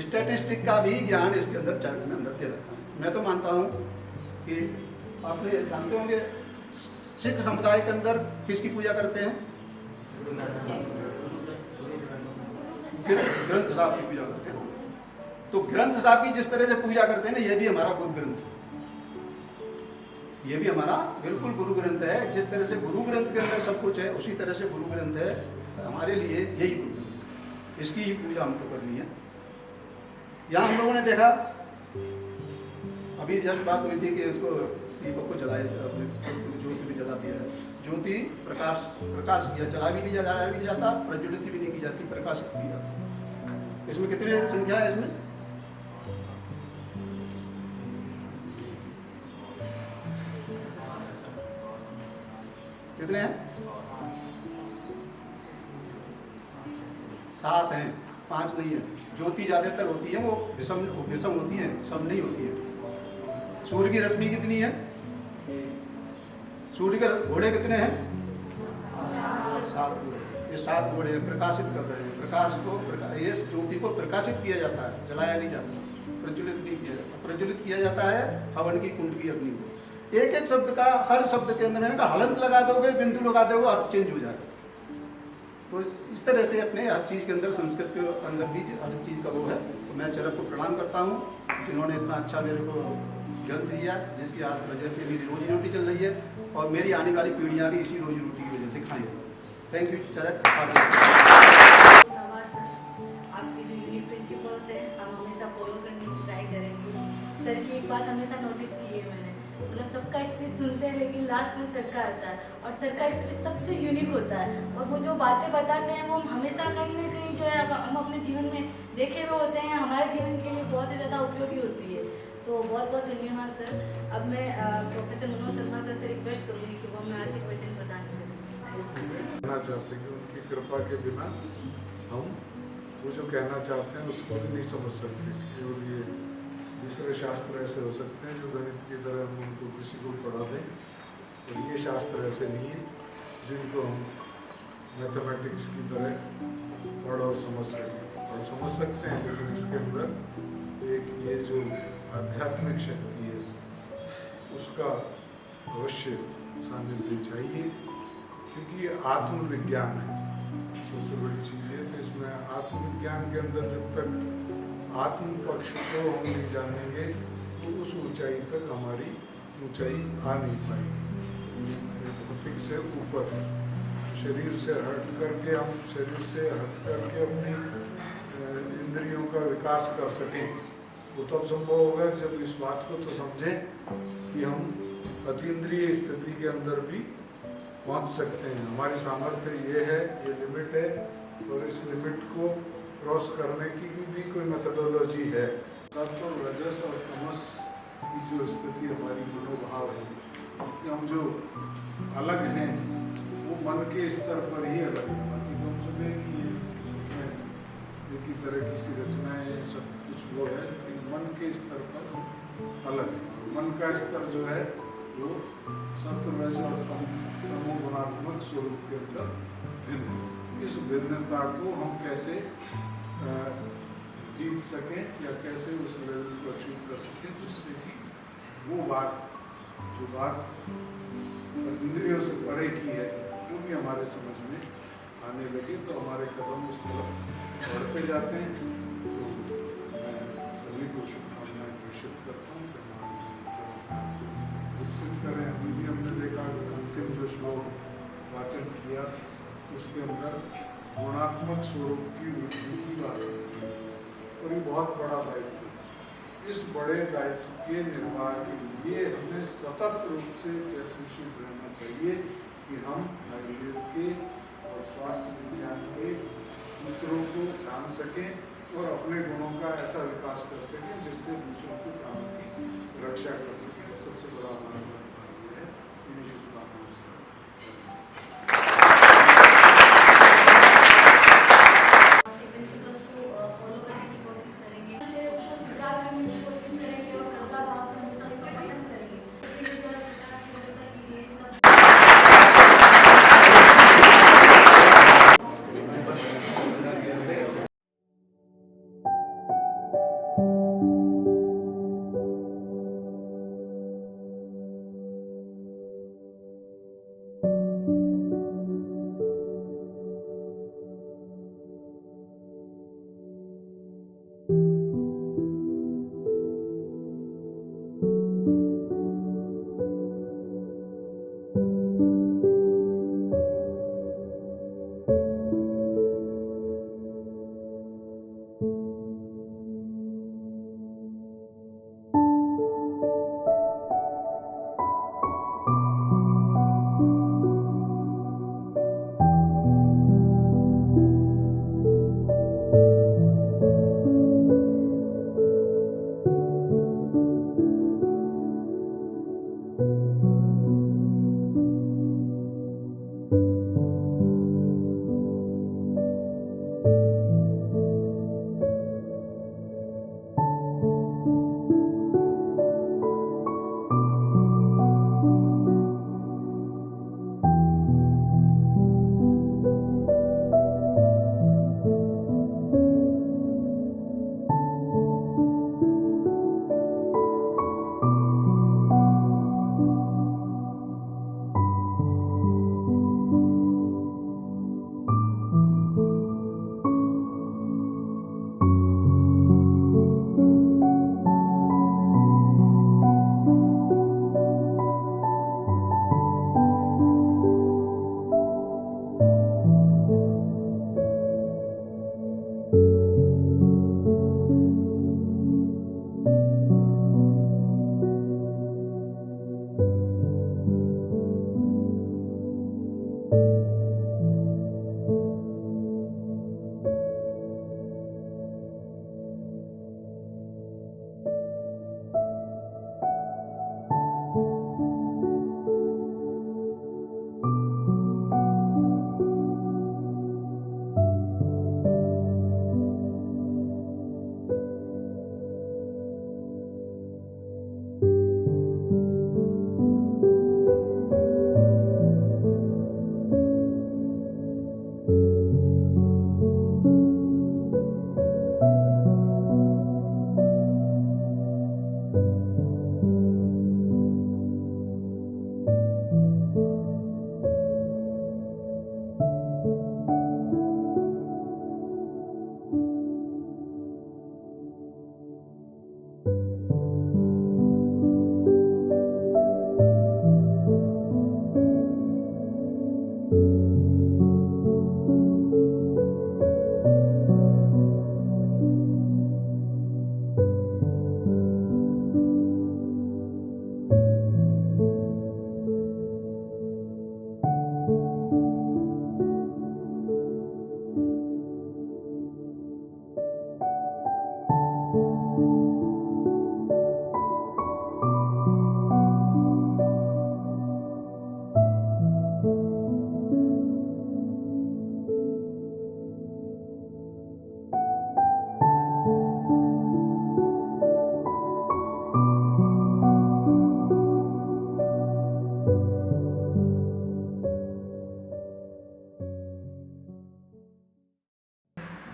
स्टैटिस्टिक का भी ज्ञान इसके अंदर चरक में अंदर दे रखा है। मैं तो मानता हूँ कि आपने जानते होंगे सिख समुदाय के अंदर किसकी पूजा करते हैं? फिर ग्रंथ साहब की पूजा करते हैं। तो ग्रंथ साहब की जिस तरह से पूजा करते हैं ना, ये भी हमारा गुरु ग्रंथ है, ये भी हमारा बिल्कुल गुरु ग्रंथ है। जिस तरह से गुरु ग्रंथ के अंदर सब कुछ है, उसी तरह से गुरु ग्रंथ है हमारे लिए, यही गुरु ग्रंथ, इसकी ही पूजा हमको करनी है। यहाँ हम लोगों ने देखा, अभी जस्ट बात हुई थी कि इसको दीपक को जलाए, ज्योति भी जला दिया है, ज्योति प्रकाश किया, जला भी नहीं जाता, प्रज्वलित भी नहीं की जाती, प्रकाशित की जाती। इसमें कितनी संख्या है? इसमें कितने हैं? 7 हैं, 5 नहीं है। ज्योति ज्यादातर होती है वो विषम होती है, सम नहीं होती है। सूर्य की रश्मि कितनी है? सूर्य के घोड़े कितने हैं? 7 घोड़े। ये 7 घोड़े प्रकाशित कर रहे हैं। प्रकाश को ये ज्योति को प्रकाशित किया जाता है, जलाया नहीं जाता, प्रज्वलित नहीं किया जाता। प्रज्वलित किया जाता है हवन की कुंड की अग्नि को। एक एक शब्द का, हर शब्द के अंदर मैंने कहा हलंत लगा दोगे, बिंदु लगा दोगे, अर्थ चेंज हो जाएगा। तो इस तरह से अपने हर चीज़ के अंदर, संस्कृत के अंदर भी हर चीज़ का वो है। तो मैं चरक को प्रणाम करता हूँ जिन्होंने इतना अच्छा मेरे को ग्रंथ दिया, जिसकी वजह से मेरी रोजी रोटी चल रही है और मेरी आने वाली पीढ़ियाँ भी इसी रोजी रोटी की वजह से खाएंगे। थैंक यू चरक। आपके जो यूनिक प्रिंसिपल्स हैं हम हमेशा फॉलो करने की ट्राई करेंगे। सर की एक बात हमेशा नोटिस की है मैंने, मतलब सबका स्पीच सुनते हैं लेकिन लास्ट में सर का आता है और सर का स्पीच सबसे यूनिक होता है और वो जो बातें बताते हैं वो हमेशा कहीं ना कहीं जो है हम अपने जीवन में देखे हुए होते हैं, हमारे जीवन के लिए बहुत ही ज़्यादा उपयोगी होती है। तो बहुत बहुत धन्यवाद सर। अब मैं प्रोफेसर मनोज शर्मा सर से रिक्वेस्ट करूँगी कि वो हमें आशीर्वचन प्रदान करें। कहना चाहते हैं कि उनकी कृपा के बिना हम वो जो कहना चाहते हैं उसको भी नहीं समझ सकते। और ये दूसरे शास्त्र ऐसे हो सकते हैं जो गणित की तरह हम उनको किसी को पढ़ा दें, और ये शास्त्र ऐसे नहीं है जिनको हम मैथमेटिक्स की तरह पढ़ और समझ सकें। और समझ सकते हैं लेकिन इसके अंदर एक ये जो आध्यात्मिक शक्ति है उसका अवश्य सानिध्य चाहिए, क्योंकि ये आत्मविज्ञान है, सबसे बड़ी चीज़ है। तो इसमें आत्मविज्ञान के अंदर जब तक आत्म पक्ष को हम नहीं जानेंगे तो उस ऊंचाई तक हमारी ऊंचाई आ नहीं पाएगी। भौतिक से ऊपर शरीर से हट करके, हम शरीर से हट करके अपनी इंद्रियों का विकास कर सकें, वो तब संभव होगा जब इस बात को तो समझें कि हम अतीन्द्रिय स्थिति के अंदर भी पहुंच सकते हैं। हमारी सामर्थ्य ये है, ये लिमिट है, और इस लिमिट को क्रॉस करने की भी कोई मेथोडोलॉजी है। सत्व, रजस और तमस की जो स्थिति हमारी मनोभाव है कि हम जो अलग हैं वो मन के स्तर पर ही अलग है। बाकी तो हम सुने कि एक ही तरह की सी रचनाएं सब कुछ वो है, लेकिन मन के स्तर पर अलग है। मन का स्तर जो है वो सत्व, रज और तमो गुणात्मक स्वरूप के अंदर भिन्न है। इस भिन्नता को हम कैसे जीत सकें या कैसे उस लेवल को अचीव कर सकें जिससे कि वो बात जो बात इंद्रियों से परे की है वो भी हमारे समझ में आने लगे, तो हमारे कदम उस तरफ बढ़ते जाते हैं। तो मैं सभी को शुभकामनाएं प्रेषित करता हूँ कि विकसित करें। अभी भी हमने देखा अंतिम जो श्लोक वाचन किया उसके अंदर गुणात्मक स्वरूप की वृद्धि की बात है, और ये बहुत बड़ा दायित्व है। इस बड़े दायित्व के निर्वाह के लिए हमें सतत रूप से प्रयत्नशील रहना चाहिए कि हम आयुर्वेद के और स्वास्थ्य विज्ञान के सूत्रों को जान सकें और अपने गुणों का ऐसा विकास कर सकें जिससे दूसरों के प्राणों की रक्षा कर सकें। सबसे बड़ा हमारा है। इन शुभकामनाओं से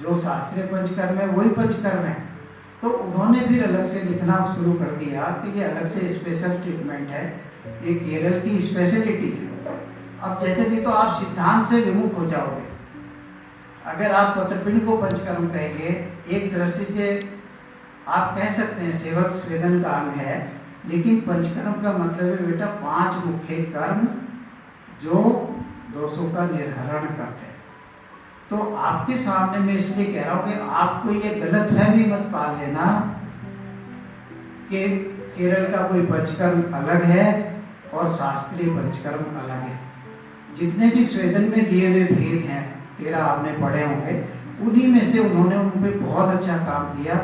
जो शास्त्रीय पंचकर्म है वही पंचकर्म है। तो उन्होंने फिर अलग से लिखना शुरू कर दिया कि ये अलग से स्पेशल ट्रीटमेंट है, ये केरल की स्पेशलिटी है। अब जैसे कि तो आप सिद्धांत से विमुख हो जाओगे। अगर आप पत्रपिंड को पंचकर्म कहेंगे, एक दृष्टि से आप कह सकते हैं सेवक स्वेदन का अंग है, लेकिन पंचकर्म का मतलब है बेटा 5 मुख्य कर्म जो दोषों का निर्हरण करते हैं। तो आपके सामने मैं इसलिए कह रहा हूं कि आपको ये गलतफहमी मत पाल लेना कि केरल का कोई पंचकर्म अलग है और शास्त्रीय पंचकर्म अलग है। जितने भी स्वेदन में दिए हुए भेद हैं 13 आपने पढ़े होंगे, उन्हीं में से उन्होंने उन पे बहुत अच्छा काम किया।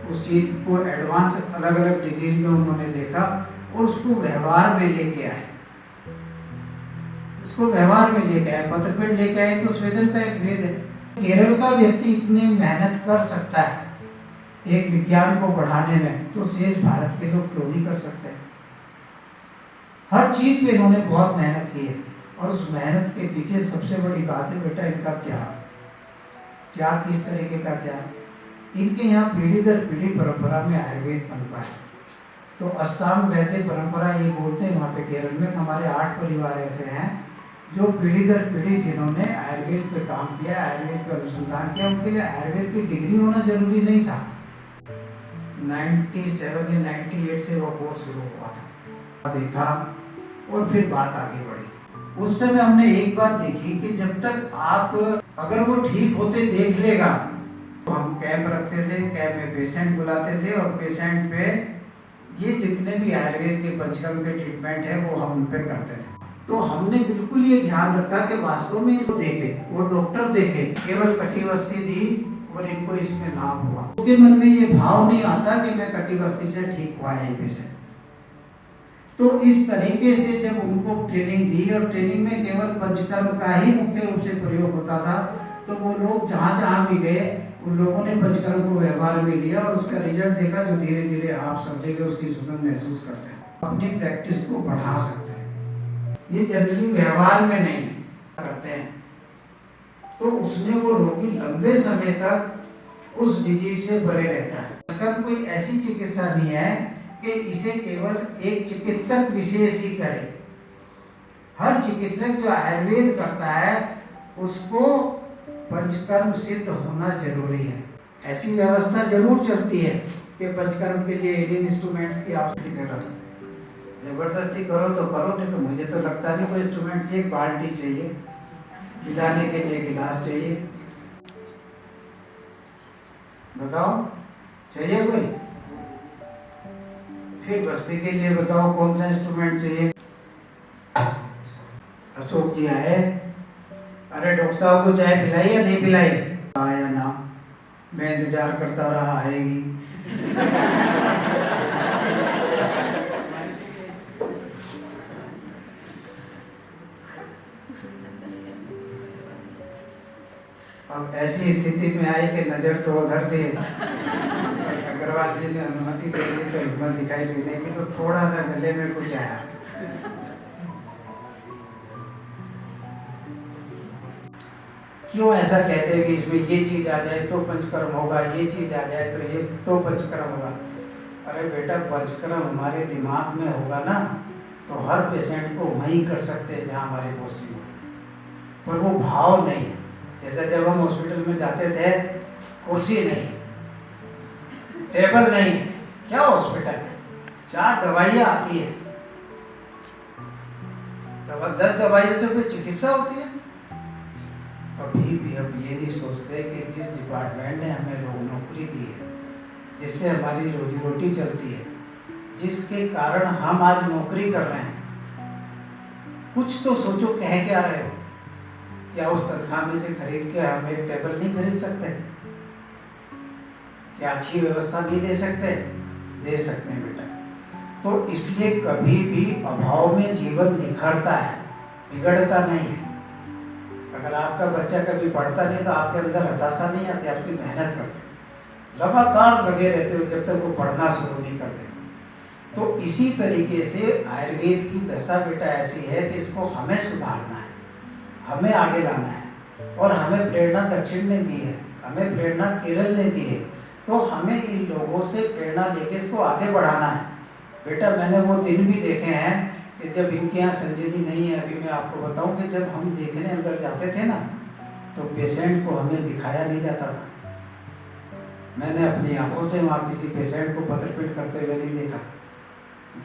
उस चीज को एडवांस अलग अलग डिजीज में उन्होंने देखा और उसको व्यवहार में लेके आए, उसको व्यवहार में लेके आए। पत्रपिंड लेके आए तो स्वेदन का एक भेद है। केरल का व्यक्ति इतनी मेहनत कर सकता है एक विज्ञान को बढ़ाने में, तो शेष भारत के लोग क्यों नहीं कर सकते? हर चीज पे इन्होंने बहुत मेहनत की है और उस मेहनत के पीछे सबसे बड़ी बात है बेटा इनका त्याग। त्याग किस तरीके का त्याग? इनके यहाँ पीढ़ी दर पीढ़ी परंपरा में आयुर्वेद बनता है। तो अष्टांग वैद्य परंपरा ये बोलते हैं वहाँ पे केरल में। हमारे 8 परिवार ऐसे हैं जो पीढ़ी दर पीढ़ी जिन्होंने आयुर्वेद पे काम किया, आयुर्वेद पे अनुसंधान किया। उनके लिए आयुर्वेद की डिग्री होना जरूरी नहीं था। 97 या 98 से वो कोर्स शुरू हुआ था। देखा और फिर बात आगे बढ़ी। उस समय हमने एक बात देखी कि जब तक आप अगर वो ठीक होते देख लेगा, तो हम कैंप रखते थे, कैंप में पेशेंट बुलाते थे और पेशेंट पे ये जितने भी आयुर्वेद के पंचकर्म के ट्रीटमेंट है वो हम उन पे करते थे। तो हमने बिल्कुल ये ध्यान रखा कि वास्तव में इनको देखे, वो डॉक्टर देखे, केवल कटिवस्ती दी और इनको इसमें लाभ हुआ। उसके मन में ये भाव नहीं आता कि मैं कटिवस्ती से ठीक हुआ है पेशेंट। तो इस तरीके से जब उनको ट्रेनिंग दी और ट्रेनिंग में केवल पंचकर्म का ही मुख्य रूप से प्रयोग होता था, तो वो लोग जहाँ जहाँ भी गए उन लोगों ने पंचकर्म को व्यवहार में लिया और उसका रिजल्ट देखा, जो धीरे धीरे आप समझेंगे उसकी सुगंध महसूस करते हैं, अपनी प्रैक्टिस को बढ़ा सकते हैं। ये जनरली व्यवहार में नहीं करते हैं, तो उसमें वो रोगी लंबे समय तक उस डिजीज से परे रहता है। पंचकर्म कोई ऐसी चिकित्सा नहीं है कि इसे केवल एक चिकित्सक विशेष ही करे। हर चिकित्सक जो आयुर्वेद करता है उसको पंचकर्म सिद्ध होना जरूरी है। ऐसी व्यवस्था जरूर चलती है कि पंचकर्म के लिए इंडियन इंस्ट्रूमेंट्स की आपकी जरूरत, जबरदस्ती करो तो करो, नहीं तो मुझे तो लगता नहीं कोई इंस्ट्रूमेंट चाहिए। एक बाल्टी चाहिए, पिलाने के लिए गिलास चाहिए, बताओ चाहिए कोई? फिर बस्ती के लिए बताओ कौन सा इंस्ट्रूमेंट चाहिए? अशोक जी आए, अरे डॉक्टर साहब को चाय पिलाई या नहीं पिलाई? आया ना, मैं इंतजार करता रहा आएगी। अब ऐसी स्थिति में आई कि नजर तो उधर थी। अग्रवाल जी ने अनुमति दे दी तो हिम्मत दिखाई पीने की, तो थोड़ा सा गले में कुछ आया। क्यों ऐसा कहते हैं कि इसमें ये चीज आ जाए तो पंचकर्म होगा, ये चीज आ जाए तो ये तो पंचकर्म होगा? अरे बेटा पंचकर्म हमारे दिमाग में होगा ना, तो हर पेशेंट को वहीं कर सकते हैं जहाँ हमारी पोस्टिंग होती है, पर वो भाव नहीं है। जैसे जब हम हॉस्पिटल में जाते थे, कुर्सी नहीं, टेबल नहीं, क्या हॉस्पिटल है? 4 दवाइयाँ आती है, 10 दवाइयों से कोई चिकित्सा होती है? कभी भी हम ये नहीं सोचते कि जिस डिपार्टमेंट ने हमें नौकरी दी है, जिससे हमारी रोजी रोटी चलती है, जिसके कारण हम आज नौकरी कर रहे हैं, कुछ तो सोचो कह क्या रहे हो? क्या उस तनख्वाह में से खरीद के हम एक टेबल नहीं खरीद सकते? क्या अच्छी व्यवस्था नहीं दे सकते? दे सकते हैं बेटा। तो इसलिए कभी भी अभाव में जीवन निखरता है, बिगड़ता नहीं है। अगर आपका बच्चा कभी पढ़ता नहीं तो आपके अंदर हताशा नहीं आती, आपकी मेहनत करते हो, लगातार लगे रहते हो जब तक वो पढ़ना शुरू नहीं करते। तो इसी तरीके से आयुर्वेद की दशा बेटा ऐसी है कि इसको हमें सुधारना है, हमें आगे लाना है, और हमें प्रेरणा दक्षिण ने दी है। हमें प्रेरणा केरल ने दी है, तो हमें इन लोगों से प्रेरणा लेके इसको आगे बढ़ाना है। बेटा मैंने वो दिन भी देखे हैं कि जब इनके यहाँ संजय जी नहीं है, अभी मैं आपको बताऊं कि जब हम देखने अंदर जाते थे ना, तो पेशेंट को हमें दिखाया नहीं जाता था। मैंने अपनी आंखों से वहाँ किसी पेशेंट को पत्रपिंड करते हुए नहीं देखा।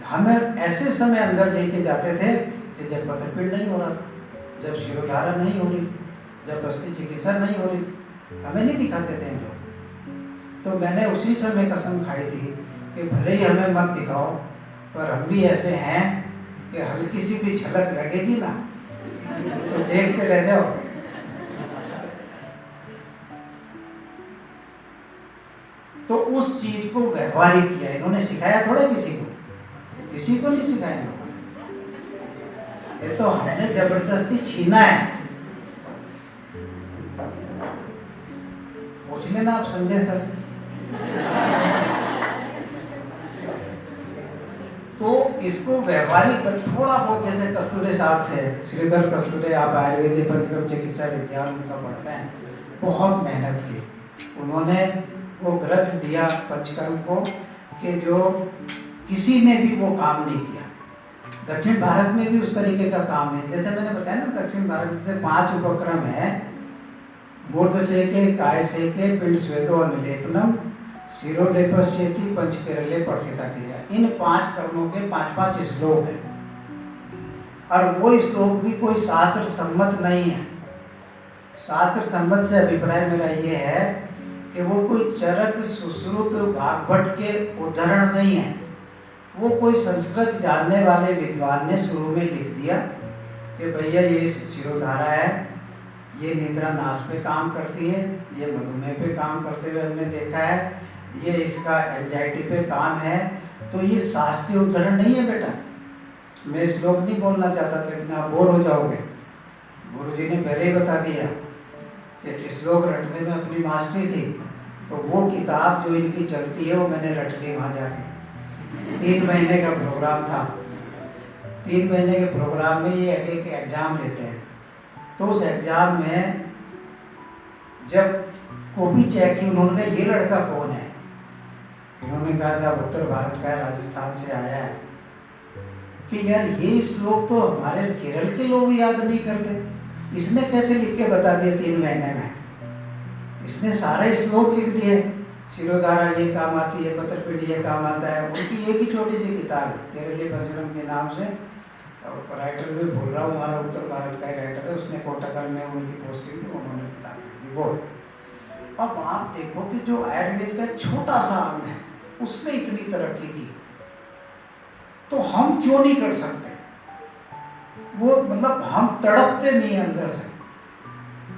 हमें ऐसे समय अंदर लेके जाते थे कि जब पत्रपिंड नहीं हो रहा था, जब शिरोधारा नहीं हो रही थी, जब बस्ती चिकित्सा नहीं हो रही थी, हमें नहीं दिखाते थे लोग। तो मैंने उसी समय कसम खाई थी कि भले ही हमें मत दिखाओ, पर हम भी ऐसे हैं कि हल्की सी भी झलक लगेगी ना तो देखते रह जाओ। तो उस चीज को व्यवहारिक किया इन्होंने, सिखाया थोड़ा किसी को नहीं सिखाया लोगों ने, ये तो हमने जबरदस्ती छीना है। पूछ लेना आप संजय सर से। तो इसको व्यवहारिक पर थोड़ा बहुत, जैसे कस्तूरे साहब थे, श्रीधर कस्तूरे, आप आयुर्वेदिक पंचकर्म चिकित्सा विज्ञान उनका पढ़ते हैं, बहुत मेहनत की उन्होंने। वो ग्रंथ दिया पंचकर्म को कि जो किसी ने भी वो काम नहीं किया। दक्षिण भारत में भी उस तरीके का काम है, जैसे मैंने बताया ना, दक्षिण भारत में 5 उपक्रम है, मूर्ध सेके, काय सेके, पिंड स्वेदो अनुलेपनम, शिरोलेपस्येति, पंचकेरले पठिता क्रिया। इन 5 कर्मों के 5-5 श्लोक हैं, और वो श्लोक भी कोई शास्त्र सम्मत नहीं है। शास्त्र सम्मत से अभिप्राय मेरा ये है कि वो कोई चरक सुश्रुत भागवत के उदाहरण नहीं है। वो कोई संस्कृत जानने वाले विद्वान ने शुरू में लिख दिया कि भैया ये शिरोधारा है, ये निद्रा नाश पे काम करती है, ये मधुमेह पे काम करते हुए हमने देखा है, ये इसका एंजाइटी पे काम है। तो ये शास्त्रीय उदाहरण नहीं है बेटा। मैं श्लोक नहीं बोलना चाहता था, लेकिन आप बोर हो जाओगे। गुरुजी ने पहले ही बता दिया कि श्लोक रटने में अपनी मास्टरी थी, तो वो किताब जो इनकी चलती है वो मैंने रट ली वहाँ जाके। 3 महीने का प्रोग्राम था। 3 महीने के प्रोग्राम में ये एक एग्जाम लेते हैं। तो उस एग्जाम में जब कॉपी चेक की, उन्होंने कहा ये लड़का कौन है। इन्होंने कहा साहब उत्तर भारत का है, राजस्थान से आया है। कि यार ये श्लोक तो हमारे केरल के लोग याद नहीं करते, इसने कैसे लिख के बता दिया 3 महीने में। इसने सारे श्लोक लिख दिए, शिरोधारा ये काम आती है, पत्रपीठ ये काम आता है। उनकी एक ही छोटी सी किताब है, केरली पंचकर्म के नाम से। राइटर भी भूल रहा हूँ, हमारा उत्तर भारत का ही राइटर है, उसने कोटाकल में उनकी पोस्टिंग थी, उन्होंने किताब लिख दी। वो अब आप देखो कि जो आयुर्वेद का छोटा सा अंग है, उसने इतनी तरक्की की, तो हम क्यों नहीं कर सकते। वो मतलब हम तड़पते नहीं अंदर से।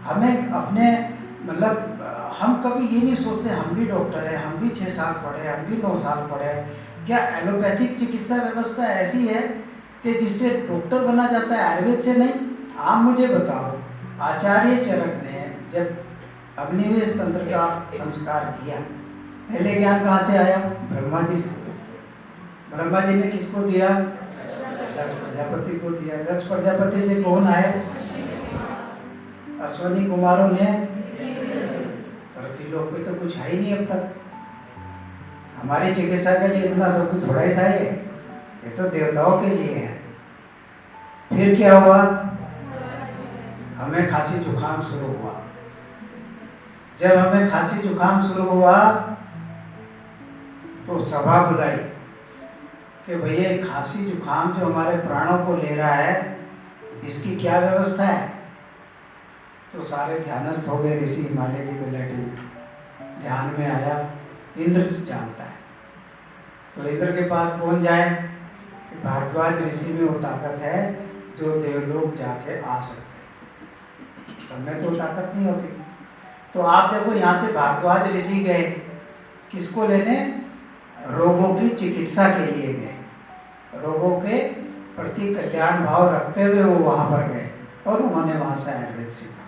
हमें अपने मतलब हम कभी ये नहीं सोचते हम भी डॉक्टर हैं, हम भी 6 साल पढ़े, हम भी 9 साल पढ़े। क्या एलोपैथिक चिकित्सा व्यवस्था ऐसी है कि जिससे डॉक्टर बना जाता है, आयुर्वेद से नहीं। आप मुझे बताओ, आचार्य चरक ने जब अग्निवेश तंत्र का संस्कार किया, पहले ज्ञान कहाँ से आया? ब्रह्मा जी से। ब्रह्मा जी ने किसको दिया? दक्ष प्रजापति को दिया। दक्ष प्रजापति से कौन आए? अश्वनी कुमारों ने। पृथ्वी लोक पे तो कुछ है ही नहीं अब तक। हमारी चिकित्सा के लिए इतना सब कुछ थोड़ा ही था, ये तो देवताओं के लिए है। फिर क्या हुआ? हमें खांसी जुकाम शुरू हुआ। जब हमें खांसी जुकाम शुरू हुआ तो सभा बुलाई कि भैया खांसी जुकाम जो हमारे प्राणों को ले रहा है, इसकी क्या व्यवस्था है। तो सारे ध्यानस्थ हो गए। ऋषि हिमालय की तलहटी में ध्यान में आया, इंद्र जानता है। तो इंद्र के पास कौन जाए? भारद्वाज ऋषि में वो ताकत है जो देवलोक जाके आ सकते। सब में तो ताकत नहीं होती। तो आप देखो, यहाँ से भारद्वाज ऋषि गए किसको लेने? रोगों की चिकित्सा के लिए गए। रोगों के प्रति कल्याण भाव रखते हुए वो वहाँ पर गए और उन्होंने वहाँ से आयुर्वेद सीखा,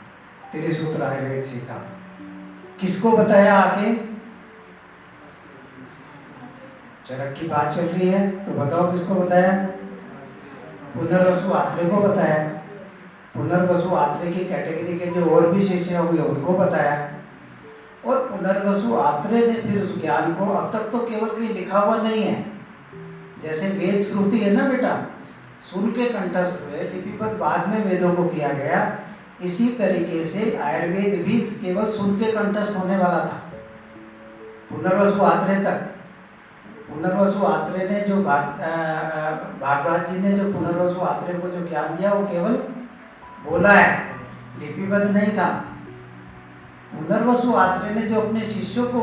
त्रिसूत्र आयुर्वेद सीखा। किसको बताया आके? चरक की बात चल रही है तो बताओ किसको बताया? पुनर्वसु आत्रे को बताया। पुनर्वसु आत्रे की कैटेगरी के जो और भी शिष्य हुए उनको बताया। पुनर्वसु आत्रेय ने फिर उस ज्ञान को, अब तक तो केवल कहीं लिखा हुआ नहीं है, जैसे वेद श्रुति है ना बेटा, सुन के कंठस्थ हुए, लिपिबद्ध बाद में वेदों को किया गया, इसी तरीके से आयुर्वेद भी केवल सुन के कंठस्थ होने वाला था पुनर्वसु आत्रेय तक। पुनर्वसु आत्रेय ने जो भारद्वाज जी ने जो पुनर्वसु आत्रेय को जो ज्ञान दिया वो केवल बोला है, लिपिबद्ध नहीं था। पुनर्वसु आत्रेय ने जो अपने शिष्यों को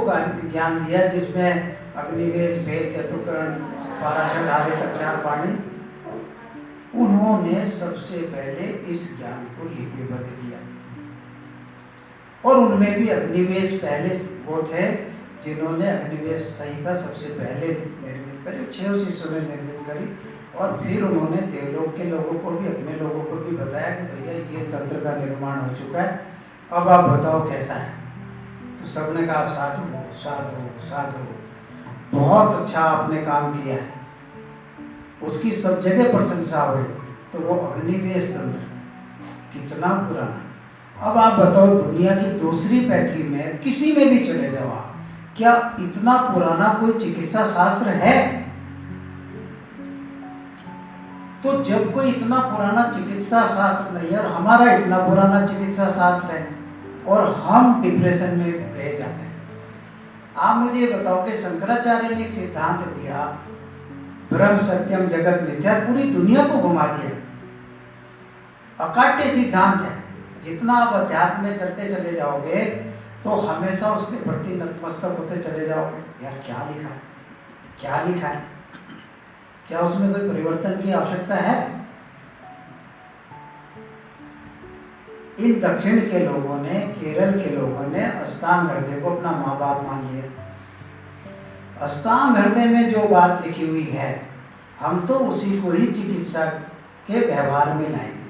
ज्ञान दिया, जिसमें अग्निवेश, भेद, चतुकर्ण, पाराशर आदि तक 4 पाणी, उन्होंने सबसे पहले इस ज्ञान को लिपिबद्ध किया। और उनमें भी अग्निवेश पहले वो थे जिन्होंने अग्निवेश संहिता सबसे पहले निर्मित करी, 6 शिष्यों ने निर्मित करी। और फिर उन्होंने देवलोक के लोगों को भी, अपने लोगों को भी बताया कि भैया ये तंत्र का निर्माण हो चुका है, अब आप बताओ कैसा है। तो सबने कहा साधु साधु साधु, बहुत अच्छा आपने काम किया है, उसकी सब जगह प्रशंसा हुई। तो वो अग्निवेश तंत्र कितना पुराना। अब आप बताओ दुनिया की दूसरी पैथी में किसी में भी चले जाओ आप, क्या इतना पुराना कोई चिकित्सा शास्त्र है? तो जब कोई इतना पुराना चिकित्सा शास्त्र नहीं है और हमारा इतना पुराना चिकित्सा शास्त्र है और हम डिप्रेशन में गए जाते हैं। आप मुझे ये बताओ कि शंकराचार्य ने एक सिद्धांत दिया, ब्रह्म सत्यम जगत मिथ्या, पूरी दुनिया को घुमा दिया, अकाट्य सिद्धांत है। जितना आप अध्यात्म में करते चले जाओगे तो हमेशा उसके प्रति नतमस्तक होते चले जाओगे। यार क्या लिखा है, क्या लिखा है, क्या उसमें कोई परिवर्तन की आवश्यकता है? इन दक्षिण के लोगों ने, केरल के लोगों ने अष्टांग हृदय को अपना माँ बाप मान लिया। अष्टांग हृदय में जो बात लिखी हुई है, हम तो उसी को ही चिकित्सा के व्यवहार में लाएंगे।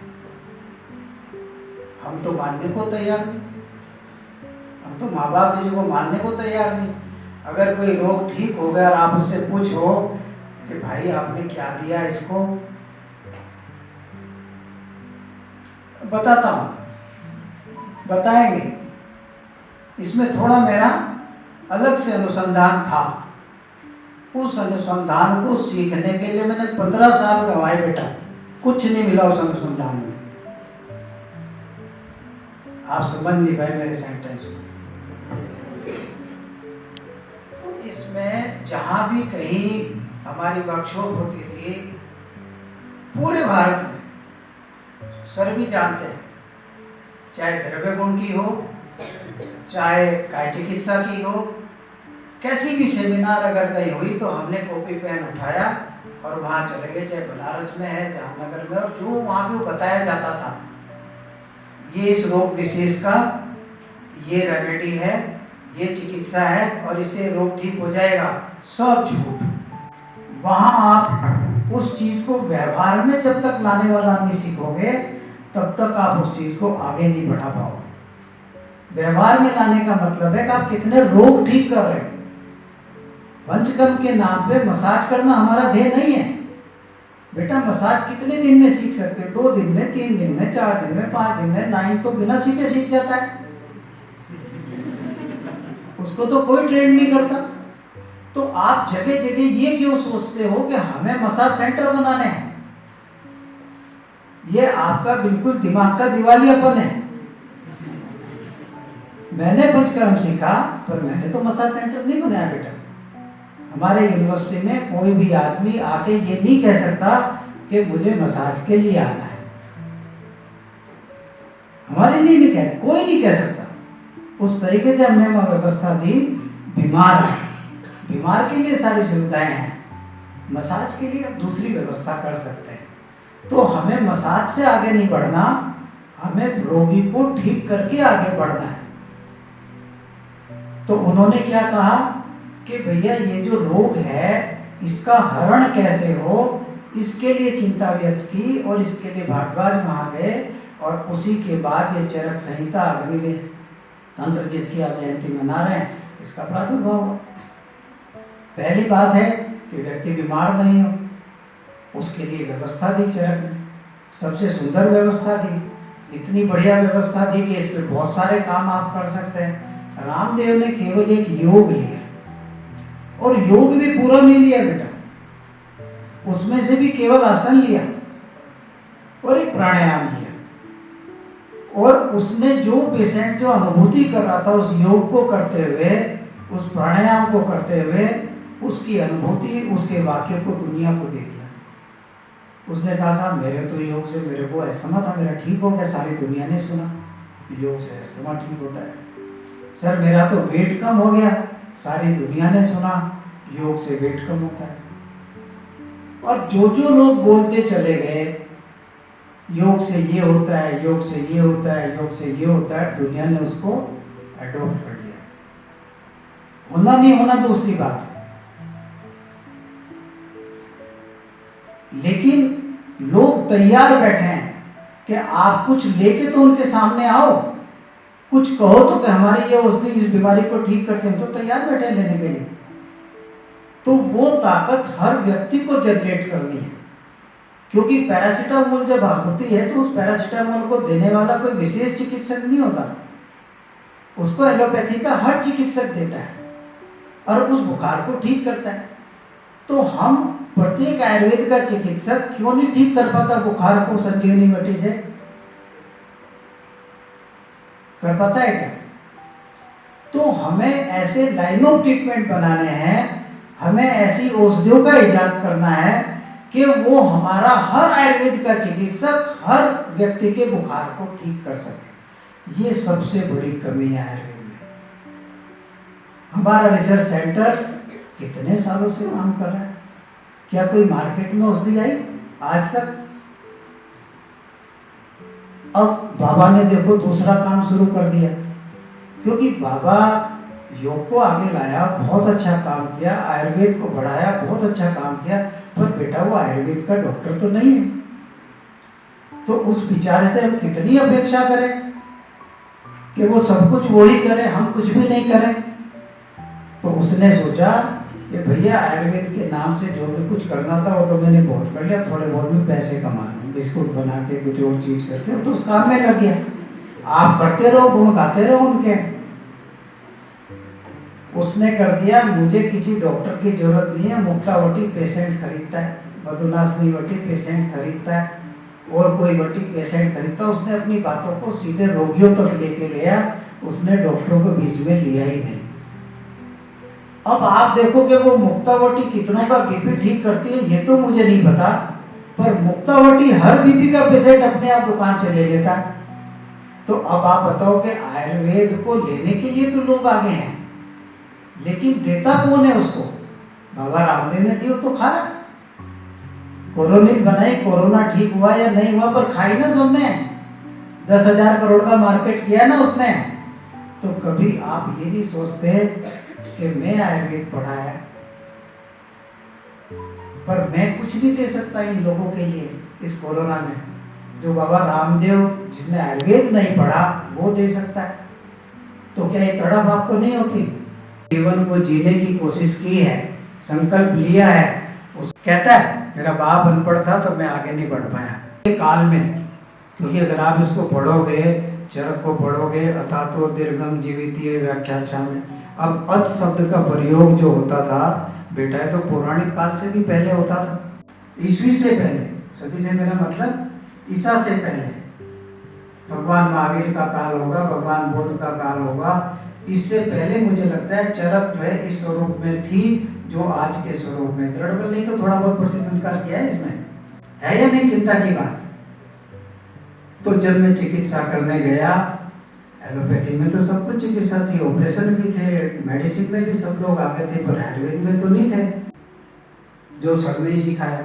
हम तो मानने को तैयार नहीं, हम तो माँ बाप जी को मानने को तैयार नहीं। अगर कोई रोग ठीक हो गया और आप उससे पूछो कि भाई आपने क्या दिया इसको, बताता हूं, बताएंगे। इसमें थोड़ा मेरा अलग से अनुसंधान था। उस अनुसंधान को सीखने के लिए मैंने 15 साल गंवाए बेटा, कुछ नहीं मिला उस अनुसंधान में। आप समझ नहीं पाए मेरे सेंटेंस को। इसमें जहां भी कहीं हमारी वर्कशॉप होती थी, पूरे भारत में सभी जानते हैं, चाहे द्रव्य गुण की हो, चाहे काय चिकित्सा की हो, कैसी भी सेमिनार अगर कहीं हुई तो हमने कॉपी पेन उठाया और वहाँ चले गए, चाहे बनारस में है, जामनगर में, और जो वहाँ भी बताया जाता था ये इस रोग विशेष का ये रेमेडी है, ये चिकित्सा है और इससे रोग ठीक हो जाएगा, सब झूठ। वहाँ आप उस चीज को व्यवहार में जब तक लाने वाला नहीं सीखोगे तब तक आप उस चीज को आगे नहीं बढ़ा पाओगे। व्यवहार में लाने का मतलब है कि आप कितने रोग ठीक कर रहे हो। पंचकर्म के नाम पे मसाज करना हमारा ध्येय नहीं है बेटा। मसाज कितने दिन में सीख सकते हो? 2 दिन में, 3 दिन में, 4 दिन में, 5 दिन में। नाइन तो बिना सीखे सीख जाता है, उसको तो कोई ट्रेन नहीं करता। तो आप जगह जगह ये क्यों सोचते हो कि हमें मसाज सेंटर बनाने हैं? ये आपका बिल्कुल दिमाग का दिवालियापन है। मैंने पंचकर्म सीखा पर मैंने तो मसाज सेंटर नहीं बनाया बेटा। हमारे यूनिवर्सिटी में कोई भी आदमी आके ये नहीं कह सकता कि मुझे मसाज के लिए आना है। हमारे लिए नहीं कह, कोई नहीं कह सकता। उस तरीके से हमने व्यवस्था दी। बीमार के लिए सारी सुविधाएं हैं, मसाज के लिए दूसरी व्यवस्था कर सकते हैं। तो हमें मसाज से आगे नहीं बढ़ना, हमें रोगी को ठीक करके आगे बढ़ना है। तो उन्होंने क्या कहा कि भैया ये जो रोग है इसका हरण कैसे हो, इसके लिए चिंता व्यक्त की और इसके लिए भारद्वाज वहां गए और उसी के बाद ये चरक संहिता, अग्निवेश तंत्र जिसकी आप जयंती मना रहे हैं, इसका प्रादुर्भाव हुआ। पहली बात है कि व्यक्ति बीमार नहीं हो, उसके लिए व्यवस्था दी चरक ने, सबसे सुंदर व्यवस्था दी, इतनी बढ़िया व्यवस्था दी कि इस पे बहुत सारे काम आप कर सकते हैं। रामदेव ने केवल एक योग लिया, और योग भी पूरा नहीं लिया बेटा, उसमें से भी केवल आसन लिया और एक प्राणायाम लिया, और उसने जो पेशेंट जो अनुभूति कर रहा था उस योग को करते हुए, उस प्राणायाम को करते हुए, उसकी अनुभूति, उसके वाक्य को दुनिया को दे दिया। उसने कहा साहब मेरे तो योग से, मेरे को अस्थमा था, मेरा ठीक हो गया। सारी दुनिया ने सुना योग से अस्थमा ठीक होता है। सर मेरा तो वेट कम हो गया, सारी दुनिया ने सुना योग से वेट कम होता है। और जो जो लोग बोलते चले गए योग से ये होता है, योग से ये होता है, योग से ये होता है, दुनिया ने उसको अडॉप्ट कर लिया। होना नहीं होना दूसरी बात है, लेकिन लोग तैयार बैठे हैं कि आप कुछ लेके तो उनके सामने आओ, कुछ कहो तो कि हमारी ये औषधि इस बीमारी को ठीक करते हैं, तो तैयार बैठे हैं लेने के लिए। तो वो ताकत हर व्यक्ति को जनरेट करनी है, क्योंकि पैरासीटामोल जब होती है तो उस पैरासीटामोल को देने वाला कोई विशेष चिकित्सक नहीं होता, उसको एलोपैथी का हर चिकित्सक देता है और उस बुखार को ठीक करता है। तो हम प्रत्येक आयुर्वेद का चिकित्सक क्यों नहीं ठीक कर पाता बुखार को संजीवनी बटी से? कर पाता है क्या? तो हमें ऐसे लाइन ऑफ ट्रीटमेंट बनाने हैं, हमें ऐसी औषधियों का इजाद करना है कि वो हमारा हर आयुर्वेद का चिकित्सक हर व्यक्ति के बुखार को ठीक कर सके। ये सबसे बड़ी कमी है आयुर्वेद में। हमारा रिसर्च सेंटर कितने सालों से काम कर रहा है, क्या कोई मार्केट में औषधि आई आज तक? अब बाबा ने देखो दूसरा काम शुरू कर दिया, क्योंकि बाबा योग को आगे लाया, बहुत अच्छा काम किया, आयुर्वेद को बढ़ाया, बहुत अच्छा काम किया, पर बेटा वो आयुर्वेद का डॉक्टर तो नहीं है। तो उस बेचारे से हम कितनी अपेक्षा करें कि वो सब कुछ वो ही करे, हम कुछ भी नहीं करें? तो उसने सोचा कि भैया आयुर्वेद के नाम से जो भी कुछ करना था वो तो मैंने बहुत कर लिया, थोड़े बहुत भी पैसे कमा लूँ, बिस्कुट बना के कुछ और चीज करके, तो उस काम में लग गया। आप करते रहो, गुण गाते रहो उनके। उसने कर दिया, मुझे किसी डॉक्टर की जरूरत नहीं है, मुक्तावटी पेशेंट खरीदता है, मधुनाशनी वटी पेशेंट खरीदता है, और कोई वटी पेशेंट खरीदता है। उसने अपनी बातों को सीधे रोगियों तक लेके गया, उसने डॉक्टरों को बीच में लिया ही नहीं। अब आप देखो कि वो मुक्तावटी कितनों का बीपी ठीक करती है ये तो मुझे नहीं पता, पर मुक्तावटी हर बीपी का पेशेंट अपने आप दुकान से ले लेता है। तो अब आप बताओ कि आयुर्वेद को लेने के लिए तो लोग आगे हैं, लेकिन देता कौन है उसको? बाबा रामदेव ने दी तो खा रहा। कोरोनिल बनाई, कोरोना ठीक हुआ या नहीं हुआ, पर खाई ना सबने, 10,000 करोड़ का मार्केट किया ना उसने। तो कभी आप ये नहीं सोचते कि मैं आयुर्वेद पढ़ा है पर मैं कुछ नहीं दे सकता इन लोगों के लिए इस कोरोना में, जो बाबा रामदेव जिसने आयुर्वेद नहीं पढ़ा वो दे सकता है। तो क्या ये तड़प आपको नहीं होती? जीवन को जीने की कोशिश की है, संकल्प लिया है, उस कहता है मेरा बाप अनपढ़ था तो मैं आगे नहीं बढ़ पाया काल में। क्योंकि अगर आप इसको पढ़ोगे, चरक को पढ़ोगे, अथा तो दीर्घम जीवितीय व्याख्या में, अब अत शब्द का प्रयोग जो होता था बेटा है तो पौराणिक काल से भी पहले होता था, ईस्वी से पहले, सदी से मेरा मतलब ईसा से पहले। भगवान महावीर का काल होगा, भगवान बुद्ध का काल होगा, इससे पहले मुझे लगता है चरक जो है इस स्वरूप में थी जो आज के स्वरूप में। दृढ़ बल नहीं तो थोड़ा बहुत प्रतिसंस्कार किया है इसमें, है या नहीं, चिंता की बात। तो जब मैं चिकित्सा करने गया, एलोपैथी में तो सब कुछ चिकित्सा थी, ऑपरेशन भी थे, मेडिसिन में भी सब लोग आगे थे, पर आयुर्वेद में तो नहीं थे, जो सर ने ही सिखाया।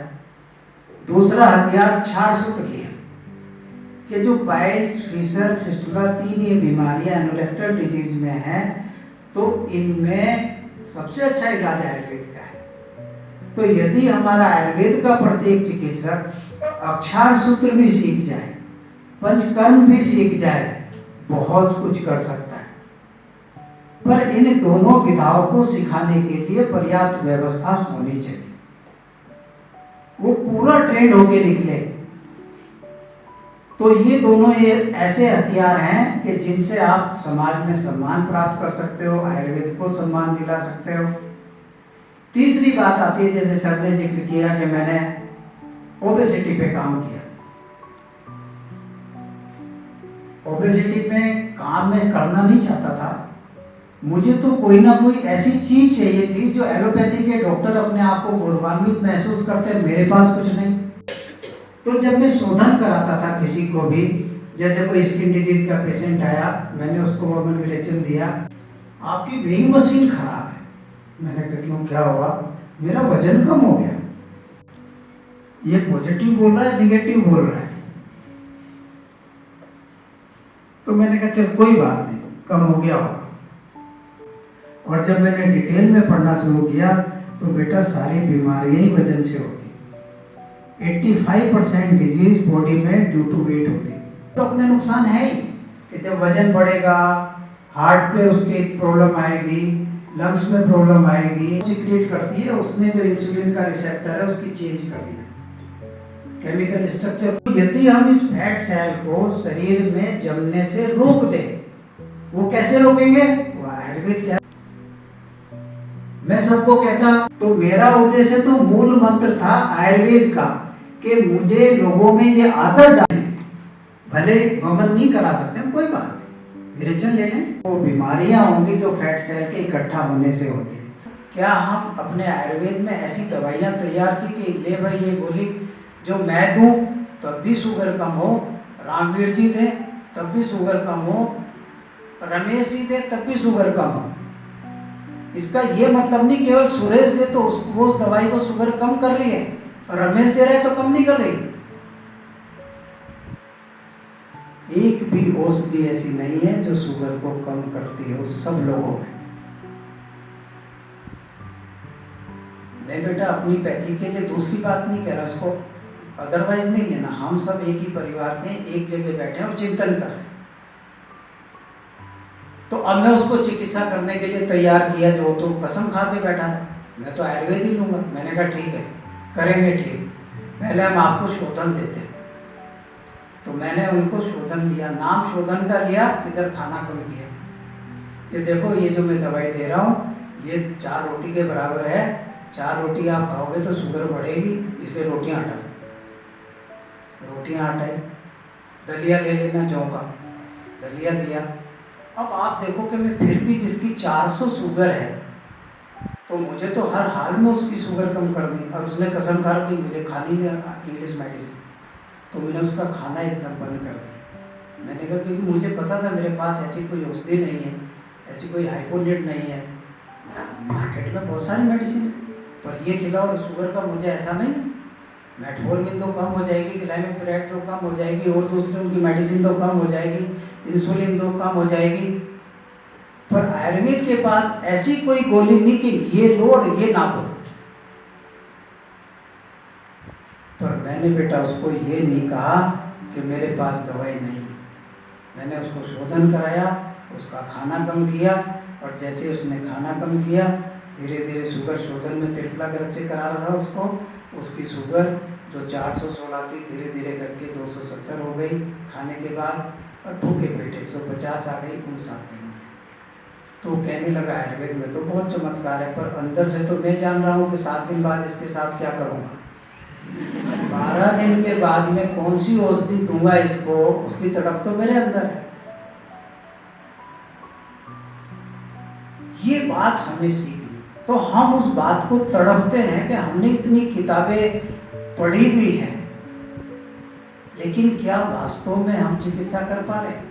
दूसरा हथियार क्षार सूत्र लिया कि जो पाइल्स, फिशर, फिस्टुला, 3 ये बीमारियां एनोरेक्टल डिजीज में हैं, तो इनमें सबसे अच्छा इलाज आयुर्वेद का है। तो यदि हमारा आयुर्वेद का प्रत्येक चिकित्सक अक्षार सूत्र भी सीख जाए, पंचकर्म भी सीख जाए, बहुत कुछ कर सकता है। पर इन दोनों विधाओं को सिखाने के लिए पर्याप्त व्यवस्था होनी चाहिए, वो पूरा ट्रेंड होके निकले। तो ये दोनों ये ऐसे हथियार हैं कि जिनसे आप समाज में सम्मान प्राप्त कर सकते हो, आयुर्वेद को सम्मान दिला सकते हो। तीसरी बात आती है, जैसे सर ने जिक्र किया कि मैंने ओबेसिटी पे काम किया। ओबेसिटी पे काम मैं करना नहीं चाहता था, मुझे तो कोई ना कोई ऐसी चीज चाहिए थी जो एलोपैथी के डॉक्टर अपने आप को गौरवान्वित महसूस करते हैं, मेरे पास कुछ नहीं। तो जब मैं शोधन कराता था किसी को भी, जैसे कोई स्किन डिजीज का पेशेंट आया, मैंने उसको वर्मन विलेचन दिया, आपकी वेइंग मशीन खराब है। मैंने कहा क्यों, क्या हुआ? मेरा वजन कम हो गया। ये पॉजिटिव बोल रहा है, निगेटिव बोल रहा है? तो मैंने कहा चल कोई बात नहीं, कम हो गया होगा। और जब मैंने डिटेल में पढ़ना शुरू किया तो बेटा सारी बीमारियां ही वजन से होती। 85% डिजीज बॉडी में ड्यू टू वेट होती। तो अपने नुकसान है ही कि जब वजन बढ़ेगा, हार्ट पे उसकी प्रॉब्लम आएगी, लंग्स में प्रॉब्लम आएगी, सिक्रेट करती है, उसने जो इंसुलिन का रिसेप्टर है उसकी चेंज कर दिया केमिकल स्ट्रक्चर। यदि हम इस फैट सेल को शरीर में जमने से रोक दें, वो कैसे रोकेंगे? वो आयुर्वेद क्या, मैं सबको कहता, तो मेरा उद्देश्य तो मूल मंत्र था आयुर्वेद का कि मुझे लोगों में ये आदत डालनी। भले वमन नहीं करा सकते, कोई बात नहीं, विरेचन ले लें। वो बीमारियां होंगी जो फैट सेल के इकट्ठा होने से होती है। क्या हम अपने आयुर्वेद में ऐसी दवाइयां तैयार की कि ले भाई ये गोली जो मैं दूं तब भी शुगर कम हो, रामवीर जी दें तब भी शुगर कम हो, रमेश जी दें तब भी शुगर कम हो? इसका ये मतलब नहीं केवल सुरेश दे तो उस दवाई को शुगर कम कर रही है और रमेश दे रहा है तो कम नहीं कर रही। एक भी औषधि ऐसी नहीं है जो शुगर को कम करती है सब लोगों में। मैं बेटा अपनी पैथी के लिए दूसरी बात नहीं कह रहा, उसको अदरवाइज नहीं लेना। हम सब एक ही परिवार के, एक जगह बैठे हैं और चिंतन कर रहे हैं। तो अब मैं उसको चिकित्सा करने के लिए तैयार किया, जो तो कसम खा के बैठा था मैं तो आयुर्वेद ही लूंगा। मैंने कहा ठीक है, करेंगे, ठीक, पहले हम आपको शोधन देते हैं। तो मैंने उनको शोधन दिया, नाम शोधन का लिया, इधर खाना कम किया कि देखो ये जो मैं दवाई दे रहा हूँ ये 4 रोटी के बराबर है, 4 रोटी आप खाओगे तो शुगर बढ़ेगी, इसलिए रोटियां हटा दो। रोटियां हटाई, दलिया ले लेना, जौ का दलिया दिया। अब आप देखो कि मैं फिर भी जिसकी 400 शुगर है तो मुझे तो हर हाल में उसकी शुगर कम कर दी। और उसने कसम खा दी मुझे खानी नहीं इंग्लिश मेडिसिन, तो मैंने उसका खाना एकदम बंद कर दिया। मैंने कहा क्योंकि मुझे पता था मेरे पास ऐसी कोई औषधि नहीं है, ऐसी कोई हाइपोनेट नहीं है। मार्केट में बहुत सारी मेडिसिन है, पर ये खिलाओ और शुगर का मुझे ऐसा नहीं। मेटफॉर्मिन तो कम हो जाएगी, ग्लाइमेपिरेट तो कम हो जाएगी, और दूसरी उनकी मेडिसिन तो कम हो जाएगी, इंसुलिन तो कम हो जाएगी। पर आयुर्वेद के पास ऐसी कोई गोली नहीं कि ये लो और ये ना लो। पर मैंने बेटा उसको ये नहीं कहा कि मेरे पास दवाई नहीं है। मैंने उसको शोधन कराया, उसका खाना कम किया, और जैसे उसने खाना कम किया धीरे धीरे शुगर शोधन में त्रिफलाग्रत से करा रहा था उसको, उसकी शुगर जो 416 थी धीरे धीरे करके 270 हो गई खाने के बाद, और भूखे पेट 150 आ गई उन 7 दिनों में। तो कहने लगा आयुर्वेद में तो बहुत चमत्कार है, पर अंदर से तो मैं जान रहा हूँ कि 7 दिन बाद इसके साथ क्या करूँगा। 12 दिन के बाद में कौन सी औषधि दूंगा इसको, उसकी तड़प तो मेरे अंदर है। ये बात हमें सीखनी, तो हम उस बात को तड़पते हैं कि हमने इतनी किताबें पढ़ी भी हैं, लेकिन क्या वास्तव में हम चिकित्सा कर पा रहे हैं?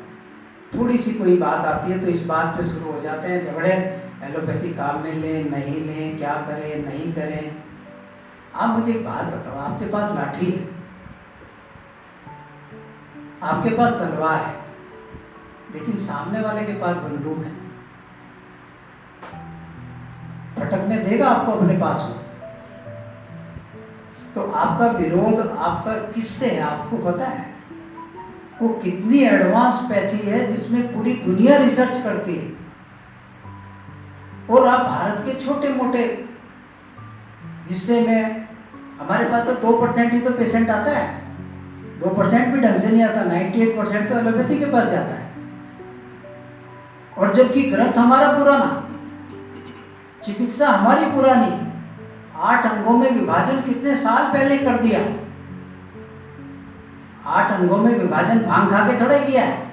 थोड़ी सी कोई बात आती है तो इस बात पे शुरू हो जाते हैं झगड़े, एलोपैथी काम में लें नहीं लें, क्या करें नहीं करें। आप मुझे एक बात बताओ, आपके पास लाठी है, आपके पास तलवार है, लेकिन सामने वाले के पास बंदूक है, फटकने देगा आपको अपने पास हो? तो आपका विरोध आपका किससे है आपको पता है? वो कितनी एडवांस पैथी है जिसमें पूरी दुनिया रिसर्च करती है, और आप भारत के छोटे मोटे हिस्से में, हमारे पास तो 2% ही तो पेशेंट आता है। 2% भी ढंग से नहीं आता, 98% तो एलोपैथी के पास जाता है। और जबकि ग्रंथ हमारा पुराना, चिकित्सा हमारी पुरानी, 8 अंगों में विभाजन कितने साल पहले कर दिया। 8 अंगों में विभाजन भांग खा के थोड़ा किया है।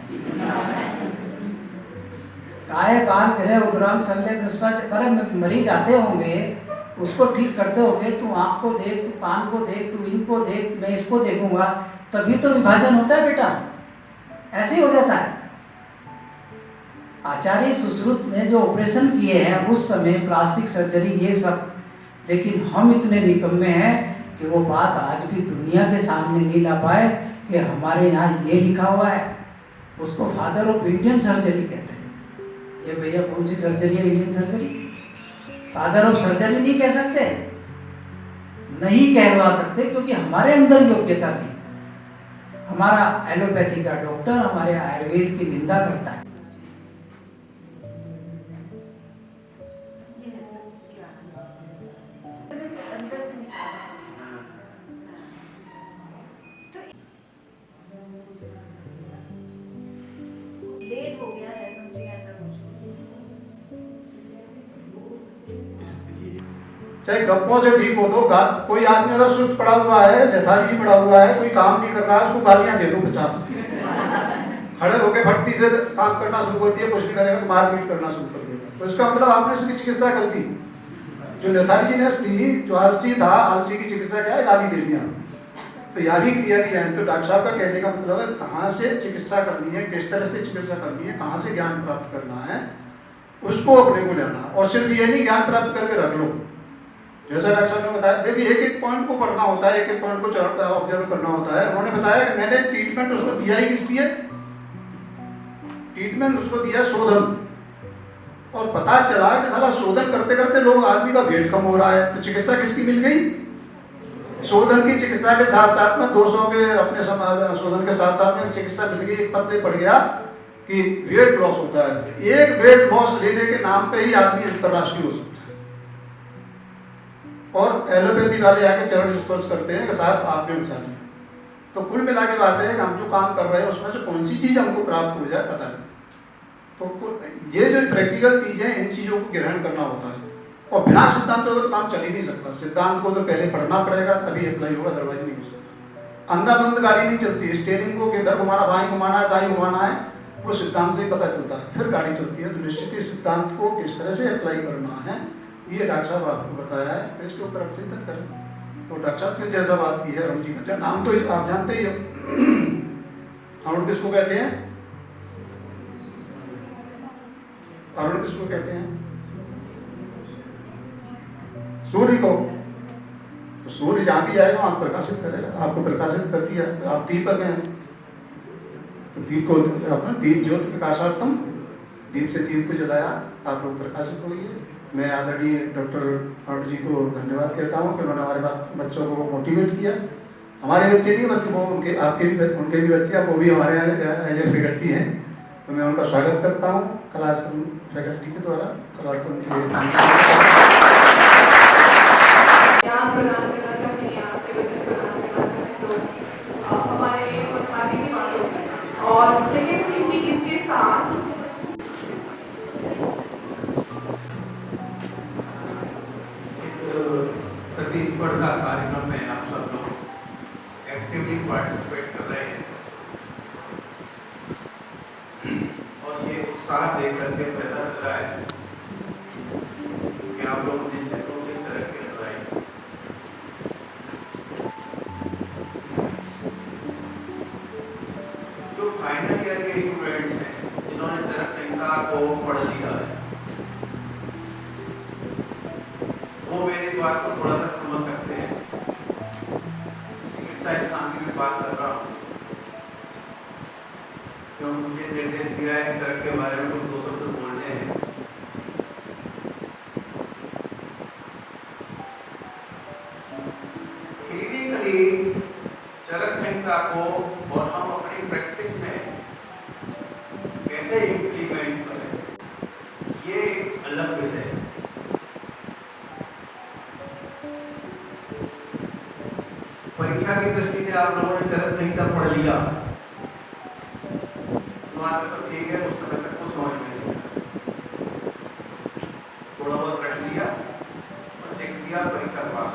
काय बाल ग्रह उदरांग शल्य दृष्टा, अरे मरीज आते होंगे, उसको ठीक करते होंगे, तू आँख को देख, तू कान को देख, तू इनको देख, मैं इसको देखूंगा, तभी तो विभाजन होता है बेटा। ऐसे ही हो जाता है। आचार्य सुश्रुत ने जो ऑपरेशन किए हैं उस समय, प्लास्टिक सर्जरी ये सब, लेकिन हम इतने निकम्मे हैं कि वो बात आज भी दुनिया के सामने नहीं ला पाए कि हमारे यहाँ ये लिखा हुआ है। उसको फादर ऑफ इंडियन सर्जरी कहते हैं। ये भैया कौन सी सर्जरी है Indian surgery? Father of surgery नहीं कह सकते, नहीं कहलवा सकते, क्योंकि हमारे अंदर योग्यता नहीं। हमारा एलोपैथी का डॉक्टर हमारे आयुर्वेद की निंदा करता है। लेट हो गया है, समथिंग ऐसा कुछ। चाहे गप्पों से ठीक हो तो, कोई आदमी अगर सुस्त पड़ा हुआ है, लेथार्जी पड़ा हुआ है, कोई काम नहीं कर रहा है, उसको गालियां दे दो 50। खड़े होकर भट्टी से काम करना शुरू कर दिया, कुछ नहीं करेगा तो मारपीट करना शुरू कर देगा, तो इसका मतलब आपने उसकी चिकित्सा कर दी। जो लेथार्जीनेस थी, जो आलसी था, आलसी की चिकित्सा क्या है? गाली दे दिया। तो यह भी क्रिया किया है। तो डॉक्टर साहब का कहने का मतलब है कहाँ से चिकित्सा करनी है, किस तरह से चिकित्सा करनी है, कहाँ से ज्ञान प्राप्त करना है, उसको अपने को लेना। और सिर्फ ये नहीं ज्ञान प्राप्त करके रख लो। जैसा डॉक्टर साहब ने बताया, देखिए एक एक पॉइंट को पढ़ना होता है, एक एक पॉइंट को ऑब्जर्व करना होता है। उन्होंने बताया कि मैंने ट्रीटमेंट उसको दिया ही किस लिए? ट्रीटमेंट उसको दिया शोधन, और पता चला कि साला शोधन करते करते लोग, आदमी का वेट कम हो रहा है। तो चिकित्सा किसकी मिल गई? शोधन की चिकित्सा के साथ साथ में 200 के अपने शोधन के साथ साथ में चिकित्सा मिल गई। एक पत्ते पड़ गया कि वेट लॉस होता है। एक वेट लॉस लेने के नाम पे ही आदमी अंतरराष्ट्रीय हो सकता है। और एलोपैथी वाले आके चरण स्पर्श करते हैं कि साहब आप भी इंसान हैं। तो कुल मिला के बात है कि हम जो काम कर रहे हैं उसमें से कौन सी चीज हमको प्राप्त हो जाए पता नहीं। तो ये जो प्रैक्टिकल चीज है, इन चीजों को ग्रहण करना होता है। और बिना सिद्धांतों का तो काम चल ही नहीं सकता। सिद्धांत को तो पहले पढ़ना पड़ेगा, तभी अप्लाई होगा, अदरवाइज नहीं हो सकता। अंधाधुंध गाड़ी नहीं चलती। स्टीयरिंग को किधर घुमाना, बाएं घुमाना है, दाएं घुमाना है, वो सिद्धांत से ही पता चलता है, फिर गाड़ी चलती है। तो निश्चित ही सिद्धांत को किस तरह से अप्लाई करना है, ये डॉक्टर साहब आपको बताया है, तो इसके ऊपर आप चिंतन करें। तो डॉक्टर साहब फिर जैसा बात की है, अरुण जी ने, नाम तो आप जानते ही हो। अरुण किसको कहते हैं? अरुण किसको कहते हैं? सूर्य को। तो सूर्य जहां भी जाएगा वहां प्रकाशित करेगा, आपको प्रकाशित कर दिया। आप दीपक हैं, तो दीप को अपना दीप ज्योति प्रकाशार्थम, दीप से दीप को जलाया, आप लोग प्रकाशित होइए। मैं आदरणीय डॉक्टर अरुण जी को धन्यवाद कहता हूँ कि उन्होंने हमारे बच्चों को मोटिवेट किया। हमारे बच्चे नहीं बल्कि वो उनके आपके भी उनके भी बच्चे हैं, वो भी हमारे यहाँ एज ए फैकल्टी हैं। तो मैं उनका स्वागत करता हूँ कलाश्रम फैकल्टी के द्वारा, कलाश्रम ज्ञान प्रदान करना चाहते हैं, यहाँ से वजन प्रदान करना चाहते हैं, तो हमारे लिए बहुत भाग्य की बात है। और सेकेंड थिंग भी इसके साथ प्रतिस्पर्धा कार्यक्रम में आप सब लोग एक्टिवली पार्टिसिपेट कर रहे हैं, और ये उत्साह देख करके ऐसा लग रहा है कि आप लोग निश्चित रूप से चरक के रहे हैं। जो फाइनल ईयर के स्टूडेंट्स हैं जिन्होंने चरक संहिता को पढ़ लिया है, वो मेरी बात को थोड़ा सा समझ सकते हैं। चिकित्सा स्थान की भी बात कर रहा हूँ, क्योंकि मुझे निर्देश दिया है कि चरक के बारे में कुछ 2 शब्द बोलने हैं। क्लिनिकली चरक संहिता को और हम अपनी प्रैक्टिस में कैसे इम्प्लीमेंट करें, ये एक अलग विषय है। परीक्षा की दृष्टि से आप लोगों ने चरक संहिता शुरुआत तो ठीक है, उस समय तक कुछ समझ में नहीं आया, थोड़ा बहुत रट लिया और लिख दिया, परीक्षा पास।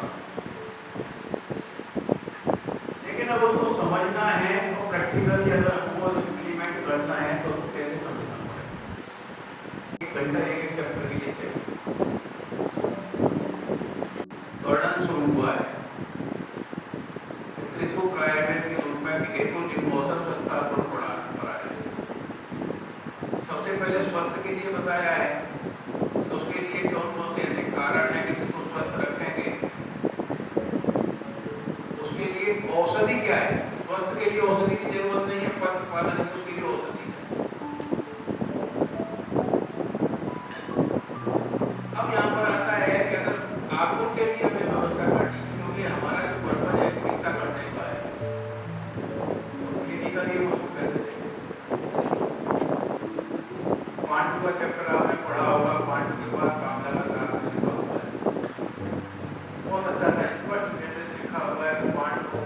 लेकिन अब उसको समझना है और प्रैक्टिकली अगर हमको इम्प्लीमेंट करना है तो उसको कैसे समझना पड़ेगा। एक घंटा एक चैप्टर के लिए चाहिए। वर्णन शुरू हुआ है त्रिसूत्र आयुर्वेद के रूप में हेतु निम्बोसर स्वस्था तो पढ़ा है। सबसे पहले स्वस्थ के लिए बताया है, तो उसके लिए कौन कौन से ऐसे कारण हैं कि जिसको स्वस्थ रखेंगे। उसके लिए औषधि क्या है, स्वस्थ के लिए औषधि की जरूरत नहीं है, पक्ष पालन है उसके लिए औषधि है। अब यहाँ पर आता है कि अगर आकुल के लिए हमने व्यवस्था करनी, क्योंकि हमारा जो पर्पज है चिकित्सा करने का है, तो क्लिनिकली उसको कैसे देखें। पांडु का चैप्टर आपने पढ़ा होगा, पांडु के बाद कामला का साथ लिखा हुआ है, बहुत अच्छा सा स्पष्ट निर्देश लिखा हुआ है कि पांडु को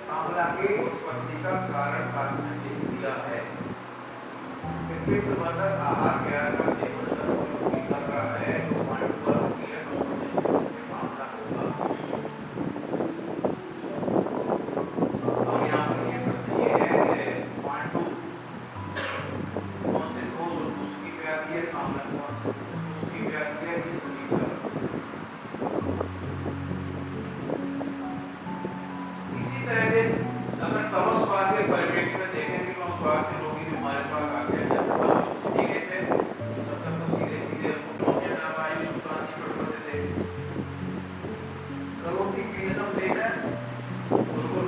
कामला के उत्पत्ति का कारण साथ में लिख दिया है। पित्तवर्धक आहार ज्ञान का सेवन कर रहा है तो पांडु का रोगी है, तो मामला होगा। अब यहाँ पर ये प्रश्न ये है कि पांडु कौन से दोष और उसकी व्याधि है, कामला कौन से उसकी व्याधि है, ये समीक्षा। इसी तरह से अगर तमस स्वास्थ्य के परिप्रेक्ष्य में देखेंगे तो स्वास्थ्य रोगी भी हमारे पास आते हैं, जब सीधे थे तब तक तो सीधे सीधे दवाई पड़ते थे, करोति पीनसम देना उनको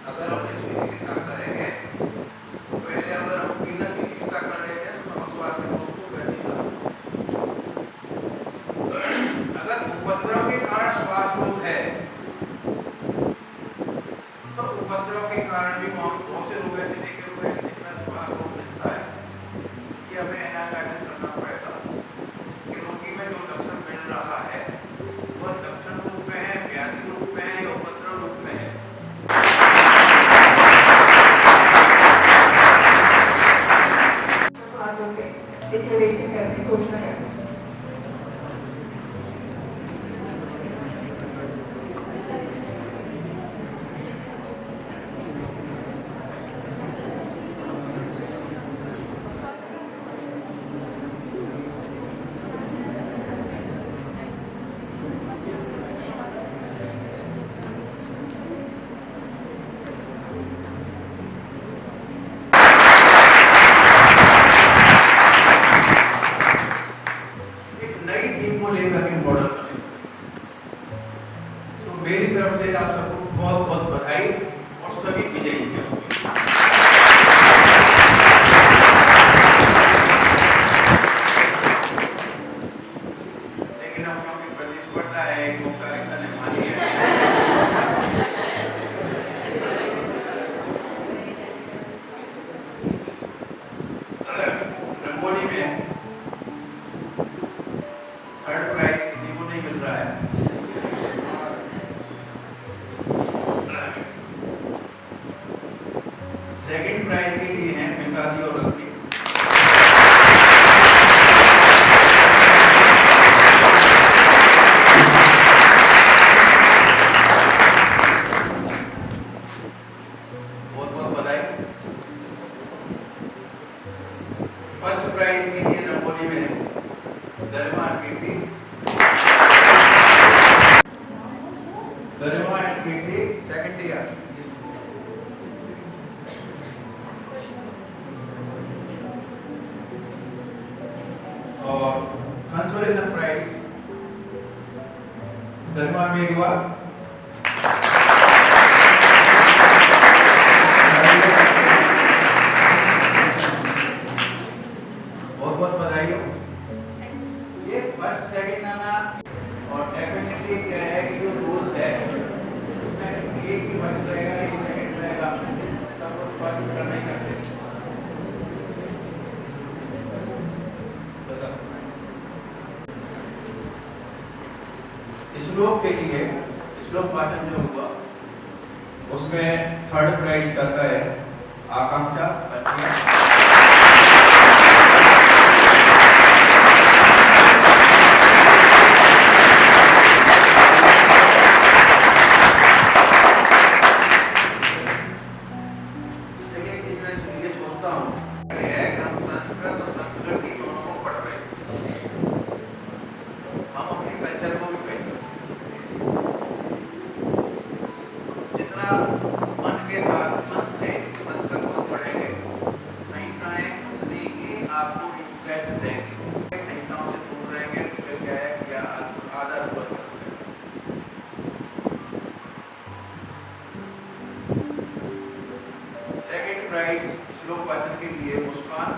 अगर हम इसकी चिकित्सा करेंगे तो पहले अगर हम पीनस की चिकित्सा कर रहे थे तो तमस स्वास्थ्य रोग को वैसे ही था। अगर उपद्रव के कारण श्वास रोग है तो उपद्रव के कारण भी बहुत से रोग ऐसे देखे हुए हैं जिसमें श्वास रोग मिलता है। ये हमें एनालाइसिस करना पड़ेगा कि रोगी में जो लक्षण मिल रहा है वो लक्षण रूप में है, व्याधि रूप में है या उपद्रव रूप में है। हाथों से डिक्लेरेशन करते, घोषणा करते। मेरी तरफ से आप सबको बहुत बहुत बधाई और सभी विजयी हैं। लेकिन अब क्योंकि प्रतिस्पर्धा है, एक औपचारिकता निभानी है, रंगोली में थर्ड प्राइज किसी को नहीं मिल रहा है। सेकंड प्राइज के लिए हैं मिताली और रस्ती। बहुत बहुत बधाई। फर्स्ट प्राइज के लिए रंगोली में है गरिमा कीर्ति, गरिमा एंड कीर्ति सेकंड ईयर। और कंसोलेशन प्राइज गरिमा मेघवाल, बहुत बहुत बधाई हो। ये फर्स्ट सेकंड आना और डेफिनेटली क्या है कि जो रूल्स है उसमें एक ही फर्स्ट रहेगा, एक सेकंड रहेगा, सब कुछ फर्स्ट कर नहीं सकते। श्लोक के लिए श्लोक वाचन जो हुआ उसमें थर्ड प्राइज जाता है आकांक्षा देखिए एक चीज मैं ये सोचता हूँ हम संस्कृत और संस्कृति दोनों को पढ़ रहे हैं, हम अपनी कल्चर को भी पढ़ें, जितना मन के साथ मन से संस्कृत को पढ़ेंगे संहिताएं उतनी ही आपको इंटरेस्ट देंगे। संहिताओं से दूर रहेंगे तो फिर क्या है क्या आधा अधूरा सेकंड प्राइज श्लोक वाचन के लिए मुस्कान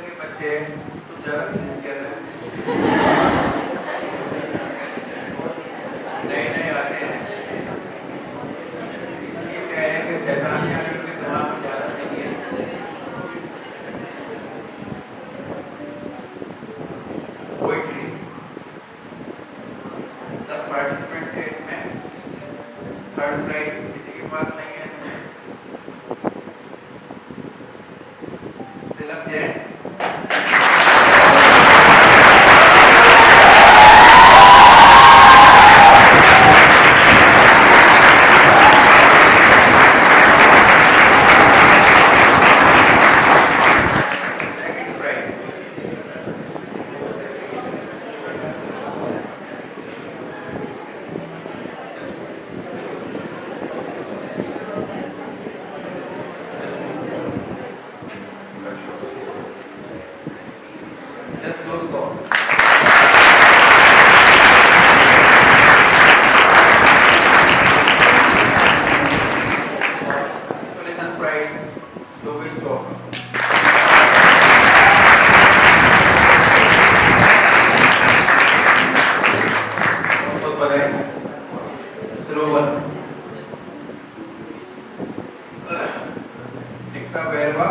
के बच्चे तो ज्यादा सिंसियर है, नए नए आते हैं, इसलिए क्या है कि शैतानियां भी उनके दिमाग में ज्यादा नहीं है। पोइट्री 10 पार्टिसिपेंट थे इसमें, थर्ड प्राइज किसी के पास नहीं है इसमें। तिलक Jain just those go. Solution prize Yogesh Chopra. बहुत बधाई। श्रोवन एकता बैरवा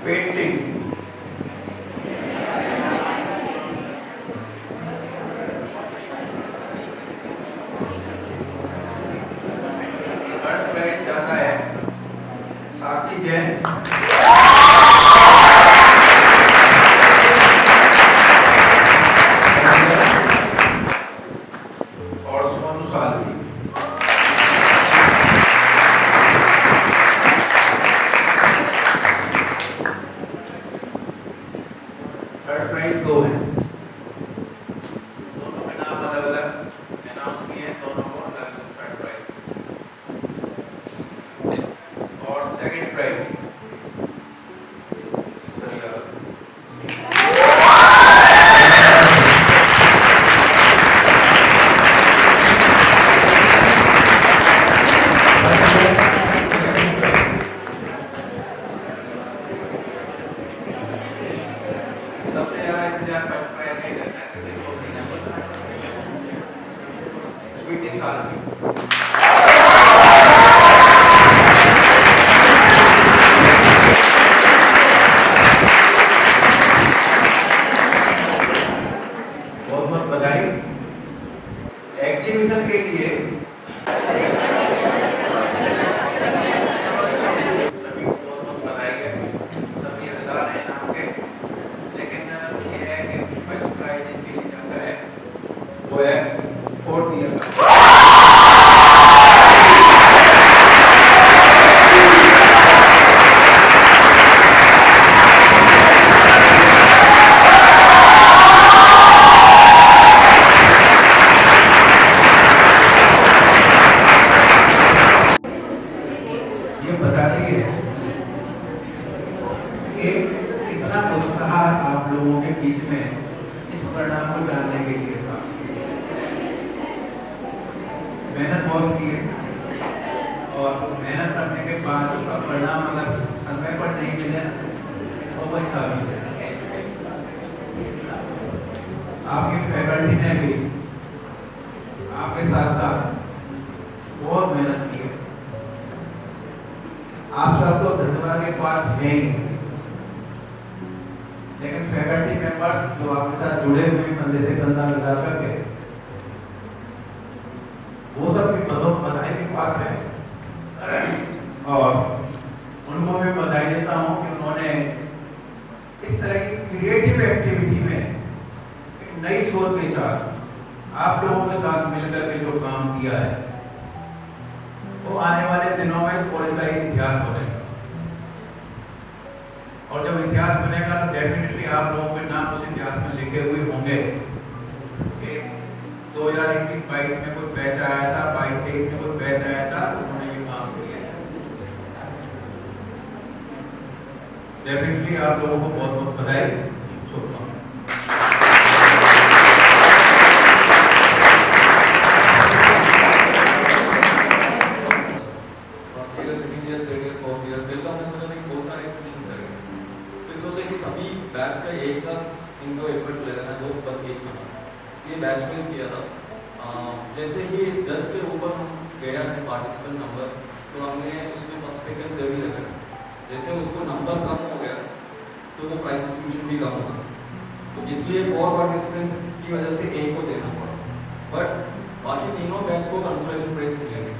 पेंटिंग फर्स्ट प्राइज जाता है साक्षी जैन और सोनू सालवी। थर्ड प्राइज 2 है, दोनों के नाम अलग अलग अनाउंस किए हैं, दोनों को अलग थर्ड प्राइज। और सेकंड प्राइज बाद उसका परिणाम अगर समय पर नहीं मिले तो वही साबित है। आपकी फैकल्टी ने भी आपके साथ साथ बहुत मेहनत की है। आप सबको धन्यवाद के बाद हैं, लेकिन फैकल्टी मेंबर्स जो आपके साथ जुड़े हुए हैं कंधे से कंधा मिला करके, वो सब भी बहुत बधाई की पात्र है और उनको भी बधाई देता हूं कि उन्होंने इस तरह की क्रिएटिव एक्टिविटी में एक नई सोच के साथ आप लोगों के साथ मिलकर के जो काम किया है वो आने वाले दिनों में इस कॉलेज का एक इतिहास बनेगा। और जब इतिहास बनेगा तो डेफिनेटली आप लोगों के नाम उस इतिहास में लिखे हुए होंगे। 2021-22 में कोई बैच आया था, 22-23 में कोई बैच आया था, उन्होंने ये काम किया। डेफिनेटली आप लोगों को बहुत बहुत बधाई, शुभकामनाएं। सभी बैच का एक साथ इनको एफर्ट लगाना वो बस एक बना, इसलिए बैच वाइज किया था। जैसे ही 10 के ऊपर हम गया है पार्टिसिपेंट नंबर, तो हमने उसमें फर्स्ट सेकंड थर्ड ही रखा। जैसे उसको नंबर कम हो गया तो वो प्राइस डिस्ट्रीब्यूशन भी कम होगा, तो इसलिए 4 पार्टिसिपेंट्स की वजह से एक को देना पड़ा, बट बाकी तीनों बैच को कंसोलेशन प्राइज मिलेंगे।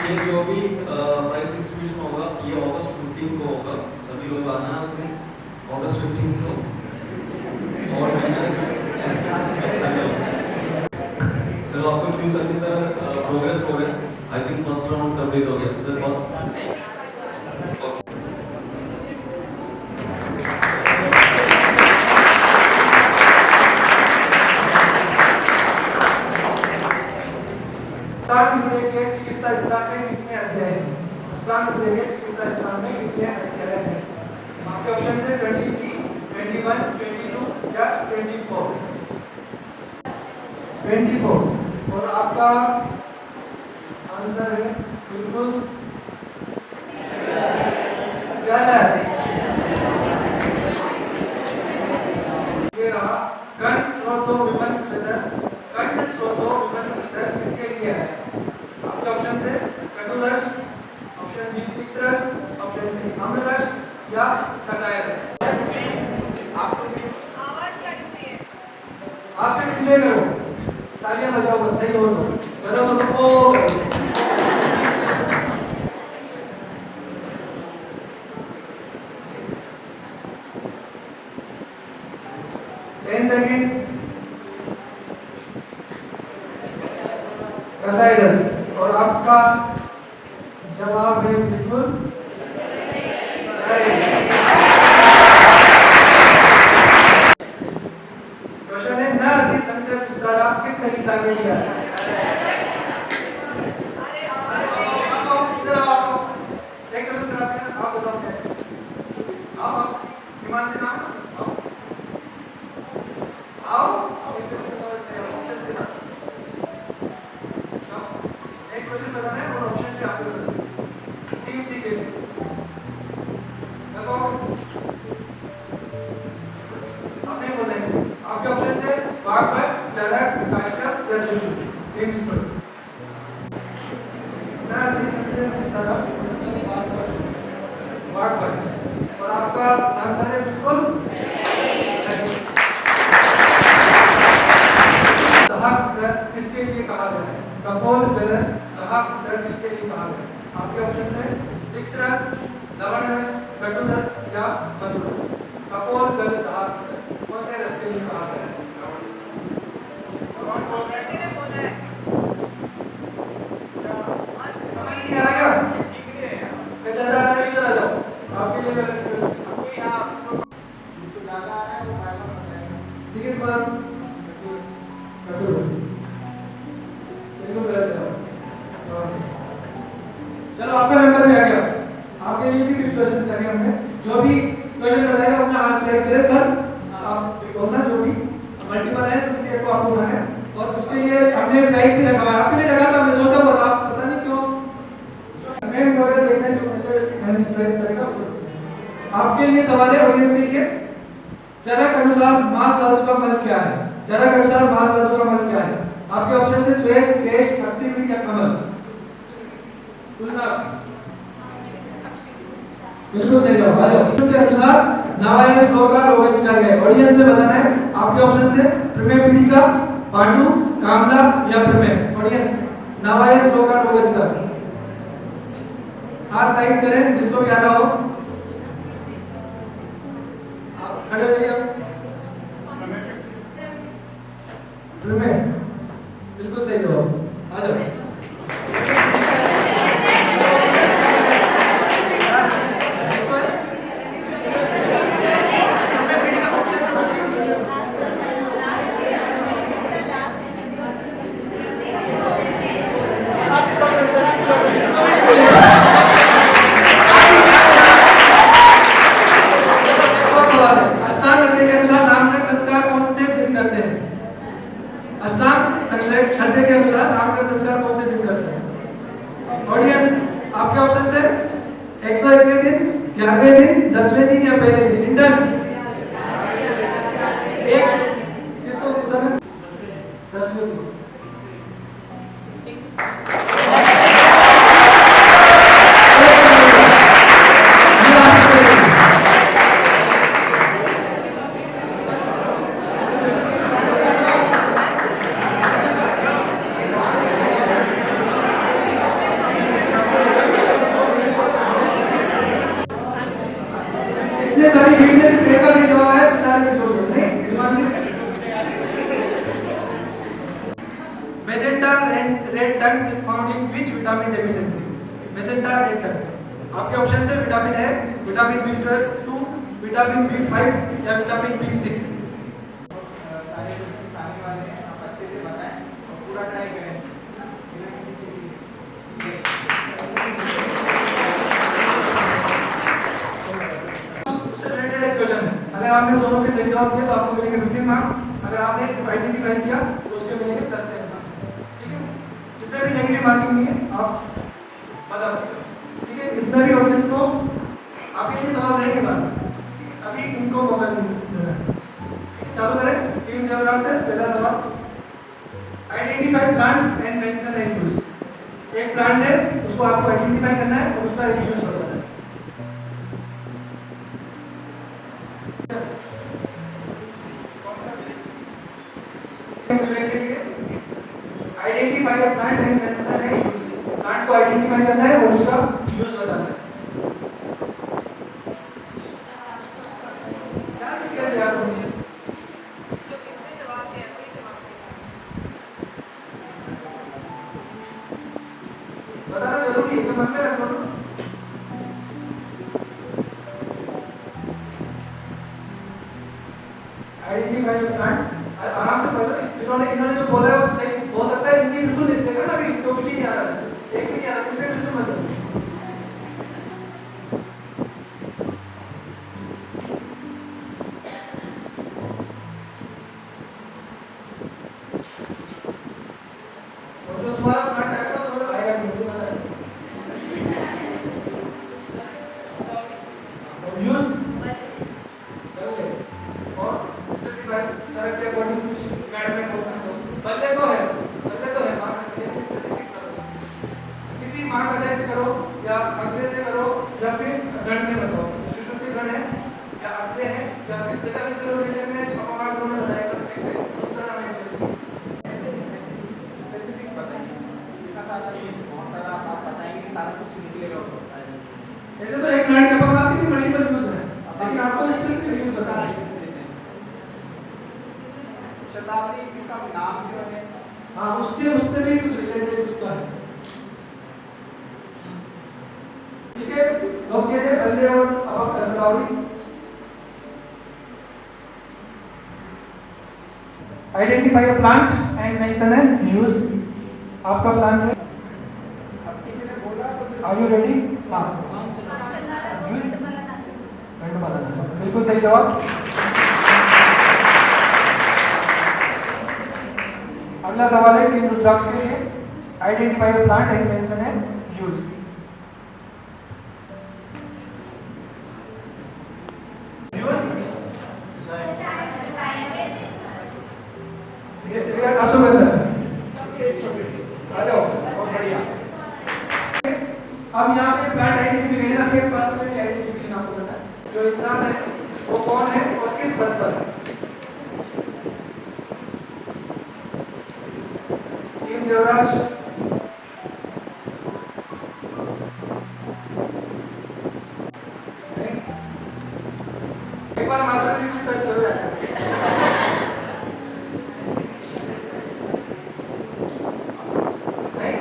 ये जो भी प्राइस डिस्ट्रीब्यूशन होगा ये अगस्त 15 को होगा, सभी लोग आना है उसमें अगस्त 15 को। और चलो आपको क्यों अच्छी तरह प्रोग्रेस हो गया। I think first round complete हो गया सर। फर्स्ट चिकित्सा स्नातक में कितने अध्याय हैं? स्नातक से लेकर चिकित्सा स्नातक में कितने अध्याय हैं? आपके ऑप्शन से 23, 21, 22 या 24। 24 और आपका आंसर है बिल्कुल गलत। ये रहा कंठ स्रोतो विबंध पृथक। कंठ स्रोतो विबंध पृथक किसके लिए है? आपके ऑप्शन से कटुरस, ऑप्शन बी तिक्तरस, ऑप्शन सी अम्लरस या कसाय रस। आपसे एंजॉय करो, तालियां बजाओ बस, सही हो तो करो तो। 10 seconds। कसाय रस और आपका जवाब है बिल्कुल क्वेश्चन है न अति संशय विस्तारा किस संहिता में किया है? एक क्वेश्चन करा देना, आप बताओ क्या है? आओ हिमांशु नाम आओ एक क्वेश्चन बताना है और ऑप्शन भी आपको बताना। टीम सी के लिए आपने बोलेंगे आपके ऑप्शन से बागपत, चरक, काष्ठक, रसशु। टीम स्कूल ना संशय विस्तारा बागपत और आपका आंसर है बिल्कुल किसके लिए कहा गया है? कपोल गलत, दाहक किसके लिए कहा गया है? आपके ऑप्शन है तिक्तरस, लवण रस, कटु रस या मधु रस। कपोल गलत, दाहक कौन से रस के लिए कहा गया है? किसी ने बोला है नहीं आ गया कचरा नहीं चला जाओ आपके लिए गलत। आपको यहां आपको ज्यादा आ रहा है वो फाइनल बताएगा। ठीक है बात कटु रस चलो आपका नंबर भी आ गया। आपके लिए भी कुछ क्वेश्चन है हमने, जो भी क्वेश्चन बताएगा अपना हाथ रेस करें सर। आप बोलना जो भी मल्टीपल है तो किसी को आपको बनाना है और उसके लिए हमने प्राइस भी रखा है, आपके लिए लगा था, हमने सोचा हुआ था, पता नहीं क्यों मेम वगैरह देखना है जो मुझे मैंने प्राइस करेगा। आपके लिए सवाल है ऑडियंस के लिए, चरक अनुसार मास धातु का फल क्या है? चरक अनुसार मास धातु का फल क्या है? आपके ऑप्शन है श्वेत, केश, अक्सीमिट या कमल। तुलना बिल्कुल सही जवाब। आ जाओ। के अनुसार नारायण श्लोक का लोग विचार गए, ऑडियंस में बताना है। आपके ऑप्शन से प्रमेय पीढ़िका, पांडु, कामला या प्रमेय। ऑडियंस नारायण श्लोक का लोग विचार हाथ राइज करें जिसको भी आ रहा हो, खड़े हो जाइए। प्रमेय बिल्कुल सही जवाब। आ जाओ। हृदय के अनुसार नामकरण संस्कार कौन से दिन करते हैं? ऑडियंस आपके ऑप्शन से 101वें दिन, 11वें दिन, 10वें दिन या पहले दिन। इंडन एक किसको उत्तर है? 10वें दिन। ये सारी वीडियो से पेपर नहीं जवाब है, सारे छोड़ दो नहीं दिमाग से। Magenta red tongue is found in which vitamin deficiency? Magenta red tongue आपके ऑप्शन से विटामिन है, विटामिन B2, विटामिन B5 या विटामिन B6। सारे क्वेश्चन आने वाले हैं, आप अच्छे से बताएं और पूरा ट्राई करें। अगर आपने दोनों के सही जवाब दिए तो आपको मिलेंगे 15 मार्क्स, अगर आपने सिर्फ आइडेंटिफाई किया तो उसके मिलेंगे +10 मार्क्स। ठीक है, इसमें भी नेगेटिव मार्किंग नहीं है, आप बता सकते हो। ठीक है, इसमें भी ऑडियंस को आपके लिए सवाल रहेंगे बाद, अभी इनको मौका देना है। चालू करें। टीम देवराज से पहला सवाल, identify plant and mention and use. एक प्लांट है, उसको आपको आइडेंटिफाई करना है और उसका एक यूज बताना है। Identify a plant and mention and use. Plant को आइडेंटिफाई करना है और उसका यूज बताना है। क्या सीखे थे आप लोग? बताना जरूरी है, तो मन में रखो। आइडेंटिफाई अ प्लांट, आराम से पढ़ो। इन्होंने जो बोला है वो सही हो सकता है, इनकी बिल्कुल नहीं देखा ना, अभी तो कुछ ही नहीं आ रहा है, एक भी नहीं आ रहा, तुमने बिल्कुल मत समझो। और जो तुम्हारा प्लांट आएगा तो आएगा नहीं, मुझे पता है। और यूज और स्पेसिफाई चरक के अकॉर्डिंग कुछ गाइडलाइन हो सकते हो। बदले तो है मार्क्स के लिए स्पेसिफिक करो, किसी मार्क असाइज करो या अगले से करो या फिर गण में बताओ। सुश्रुति गण है या अगले है या फिर जैसा कि सिलोमेशन में अपवाद दोनों बताया करते हैं, उस तरह में स्पेसिफिक बताइए। इतना सारा बहुत सारा आप बताएंगे, सारा कुछ निकलेगा वो। ऐसे तो एक प्लांट का बात की मल्टीपल यूज है, लेकिन आपको स्पेसिफिक यूज बताना है। शताब्दी इसका नाम जो है, हाँ उससे भी कुछ रिलेटेड उसका है। ठीक है, लोग कैसे पहले और अब शताब्दी। Identify a plant and mention and use. आपका प्लांट है, आर यू रेडी? हाँ, बिल्कुल सही जवाब। अगला सवाल है टीम रुद्राक्ष के लिए। Identify the plant and mention है यूज। ये अश्वगंधा आ जाओ, बहुत बढ़िया। अब यहाँ पे प्लांट आइडेंटिफिकेशन आपके पास में आइडेंटिफिकेशन आपको करना है। जो इंसान है वो कौन है और किस पद पर है। टीम देवराज एक बार माधुरी जी से सर्च करो यार। नहीं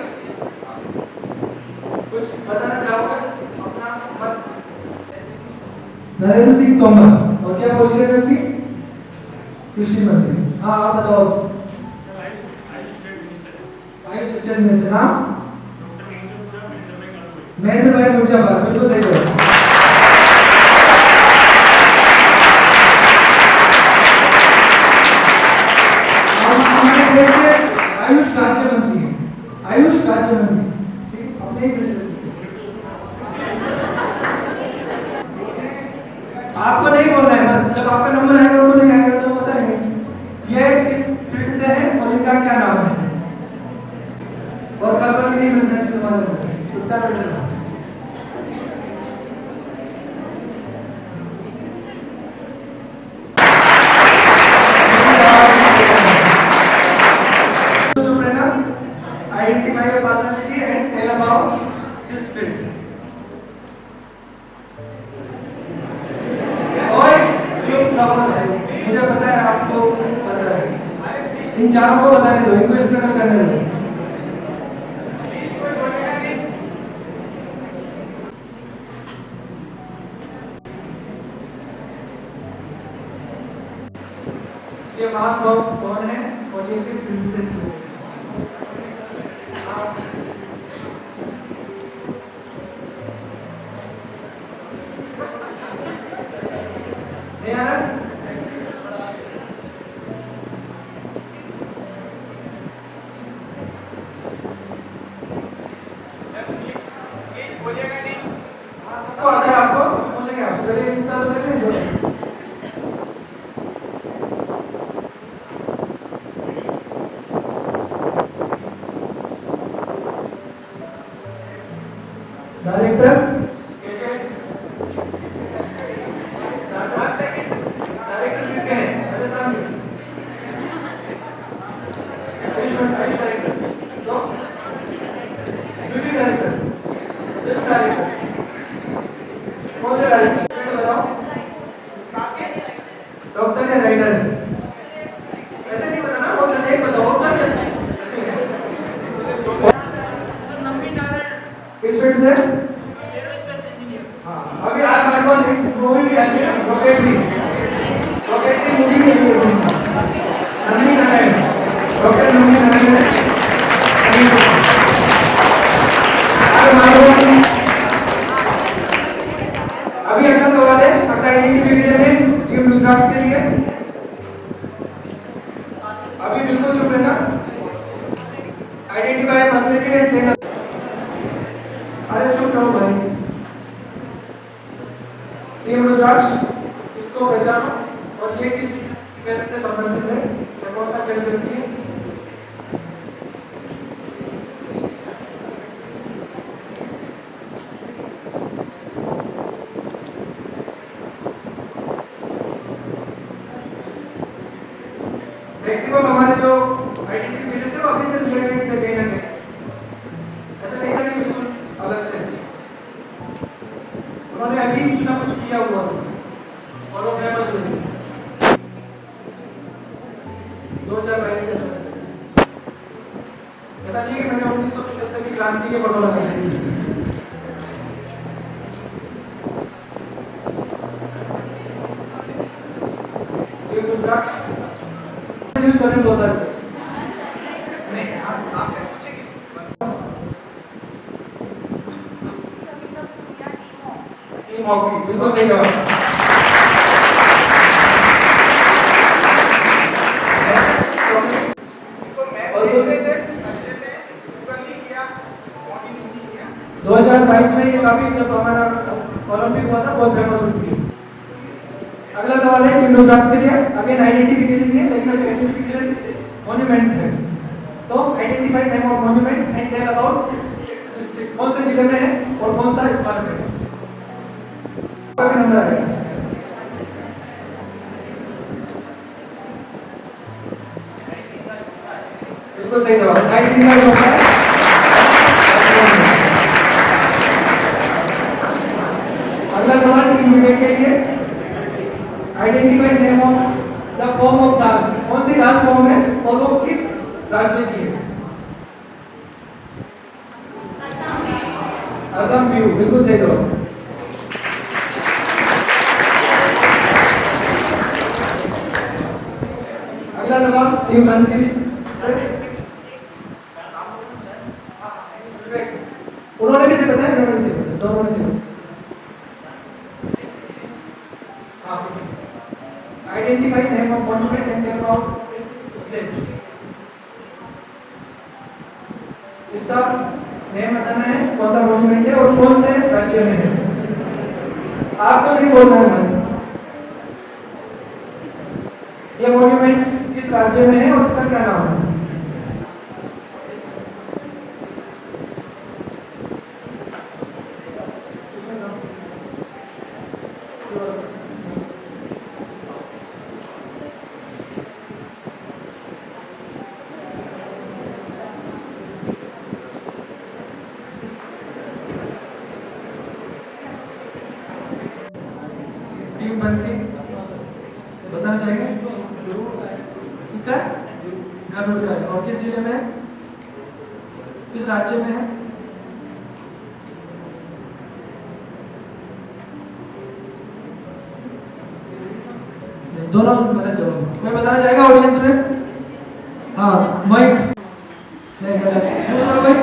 कुछ बताना चाहोगे अपना मत। नरेंद्र सिंह तोमर और क्या पोजीशन है उसकी? कृषि मंत्री। हाँ आप बताओ। आयुष स्टेट मिनिस्टर नाम? महेंद्र भाई मुर्जाबाद। बिल्कुल सही जवाब। हमारे देश के आयुष राज्य मंत्री हैं। आयुष राज्य मंत्री ठीक अपने ही मिनिस्टर। आपको नहीं बोलना है, बस जब आपका नंबर आएगा उनको नहीं आएगा तो बताएंगे ये किस फील्ड से है और इनका क्या नाम है। और कल पर नहीं मिलना चाहिए तुम्हारे तो चलो identify your personality and tell about this field. और जो प्रॉब्लम है मुझे पता है आपको पता है। इन चारों को बताने दो, इनको स्ट्रगल करने दो। ये महानुभाव कौन है और ये किस फील्ड से है? सबको आता है आपको पूछेंगे आपसे पहले इनका तो देख लीजिए। डायरेक्टर डायरेक्टर किसके हैं? राजस्थान के आयुष डायरेक्टर तो म्यूजिक डायरेक्टर डायरेक्टर कौन से डायरेक्टर बताओ? डॉक्टर या राइटर है? ऐसे नहीं बताना, वो एक बताओ किस फील्ड से? हाँ अभी आप बार बार मूवी भी आती है रॉकेटरी मूवी के लिए नंदी नारायण डॉक्टर नंदी नारायण अभी अगला सवाल है अगला आइडेंटिफिकेशन है टीम रुद्राक्ष के लिए। अभी बिल्कुल चुप रहना। Identify personality and trainer. अरे चुप रहो भाई। टीम रुद्राक्ष इसको पहचानो और ये किस खेल से संबंधित है या कौन सा खेल खेलती है? मैक्सिमम हमारे जो आइडेंटिफिकेशन थे वो अभी से रिलेटेड थे कहीं ना कहीं। ऐसा नहीं था कि बिल्कुल अलग से। उन्होंने अभी कुछ ना कुछ किया हुआ था और वो फेमस हुए थे 2022 के अंदर। ऐसा नहीं है कि मैंने 1975 की क्रांति के फोटो लगाए। ये रुद्राक्ष यूज करने बहुत सारे नहीं आप पूछेंगे। टीम हॉकी बिल्कुल सही जवाब। और 2022 में ये काफी, जब हमारा ओलंपिक हुआ था, बहुत फेमस हुई थी। अगला सवाल है टीम रुद्राक्ष के लिए। अगेन आइडेंटिफिकेशन है, लेकिन अभी आइडेंटिफिकेशन मॉन्यूमेंट है। तो identify name of monument and tell about its district, कौन से जिले में है और कौन सा स्मारक है। कोई नंबर है? बिल्कुल सही जवाब। 1995 होता है। अगला सवाल टीम विवेक के लिए। Identify name of the form of dance, कौन सी डांस फॉर्म है और वो किस राज्य की है। असम व्यू, बिल्कुल सही जवाब। अगला सवाल टीम बंसी। उन्होंने भी से बताया, उन्होंने भी से बताया, दोनों ने से identify name of monument and tell about stage. इसका नेम बताना है, कौन सा मॉन्यूमेंट है और कौन से राज्य में है। आपको नहीं बोलना है। ये मॉन्यूमेंट किस राज्य में है और उसका क्या नाम है। टीम बंसी बताना चाहेंगे इसका गरुड़ का है और किस जिले में है, किस राज्य में है। दोनों गलत जवाब। कोई बताना चाहेगा ऑडियंस में? हाँ माइक नहीं गलत। दूसरा कोई?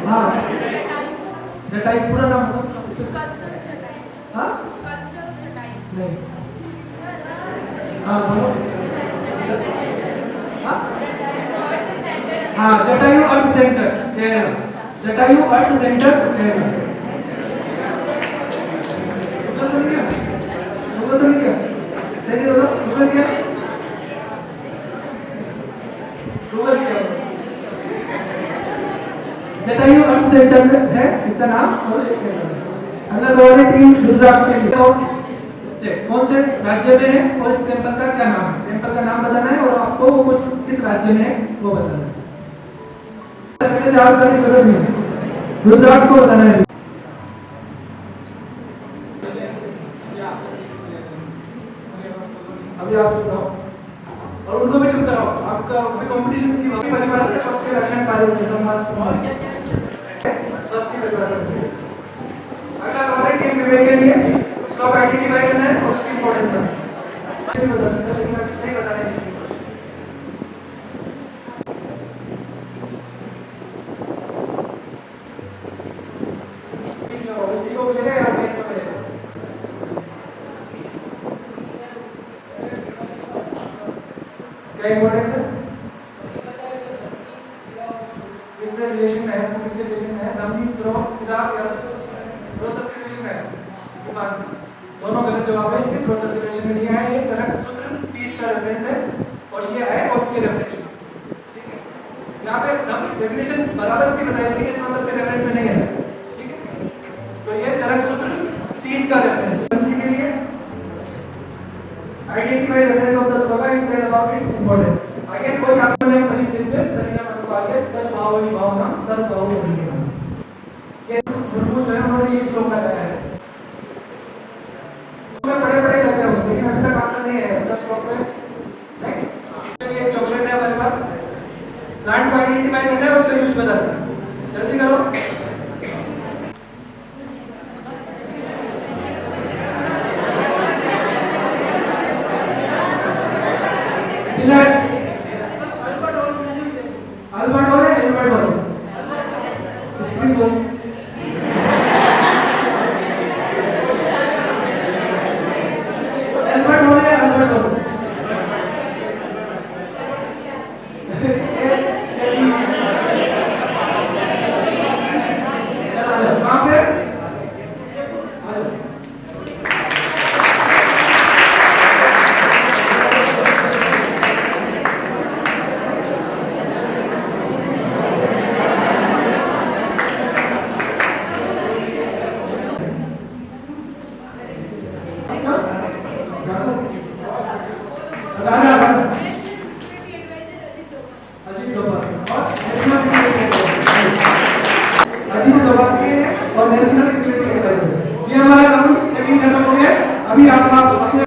हाँ जटाई पूरा नाम बताओ। हाँ नहीं। हाँ बोलो। हाँ जटायु अर्थ सेंटर केरला, जटायु अर्थ सेंटर केरला। तो नहीं क्या सही बोलो, गूगल क्या जटायु अर्थ सेंटर है इसका नाम। और अगला सवाल है टीम रुद्राक्ष के लिए। और स्टेट कौन से राज्य में है और इस टेंपल का क्या नाम है। टेंपल का नाम बताना है और आपको वो किस राज्य में है वो बताना है। जवाब करने की जरूरत नहीं, रुद्राक्ष को बताना है। अभी आप बताओ और उनको भी चुप कराओ। आपका कंपटीशन की परिभाषा है, फर्स्ट के लक्षण सारे समास फर्स्ट की परिभाषा। अगला सवाल है टीम विवेक के लिए। स्लॉक आइडेंटिफाई करना है और उसकी इंपॉर्टेंस है। नहीं बता सकते, लेकिन नहीं बताना है। इसी को मिलेगा या ऑडियंस को मिलेगा? क्या इंपॉर्टेंस है? किससे रिलेशन है, किसके रिलेशन है? नमी स्रोत सीधा या स्रोत से रिलेशन है। दोनों गलत जवाब है। इनके स्रोत से रिलेशन में दिया है। ये चरक सूत्र 30 का रेफरेंस है और ये है कोच के रेफरेंस। ठीक है, यहाँ पे डेफिनेशन बराबर इसकी बताई, लेकिन इस स्रोत के रेफरेंस में नहीं है। ठीक है, तो ये चरक सूत्र 30 का रेफरेंस है। इसी के लिए identify reference of the shloka and tell about its importance. Again कोई आपको नहीं पढ़ी दिलचस्प तरीका मन को आगे सर भावनी भावना सर भाव बोलिए। ये गुरु जो है उन्होंने ये श्लोक लगाया है। मैं बड़े बड़े लग रहे हैं, लेकिन अभी तक आंसर नहीं है। मतलब श्लोक में नहीं, ये चॉकलेट है हमारे पास। प्लांट को आइडेंटिफाई करना है, उसका यूज बताना है। जल्दी करो। अल्बर्ट हॉल है, Albert Hall. Spring hall. Albert Hall है, Albert Hall. Rana Bhatt, national security advisor Ajit Doval और नेशनल सिक्योरिटी अजीत डोभाल के और नेशनल सिक्योरिटी एडवाइजर। ये हमारा राउंड सेकंड खत्म हो गया। अभी आप अपने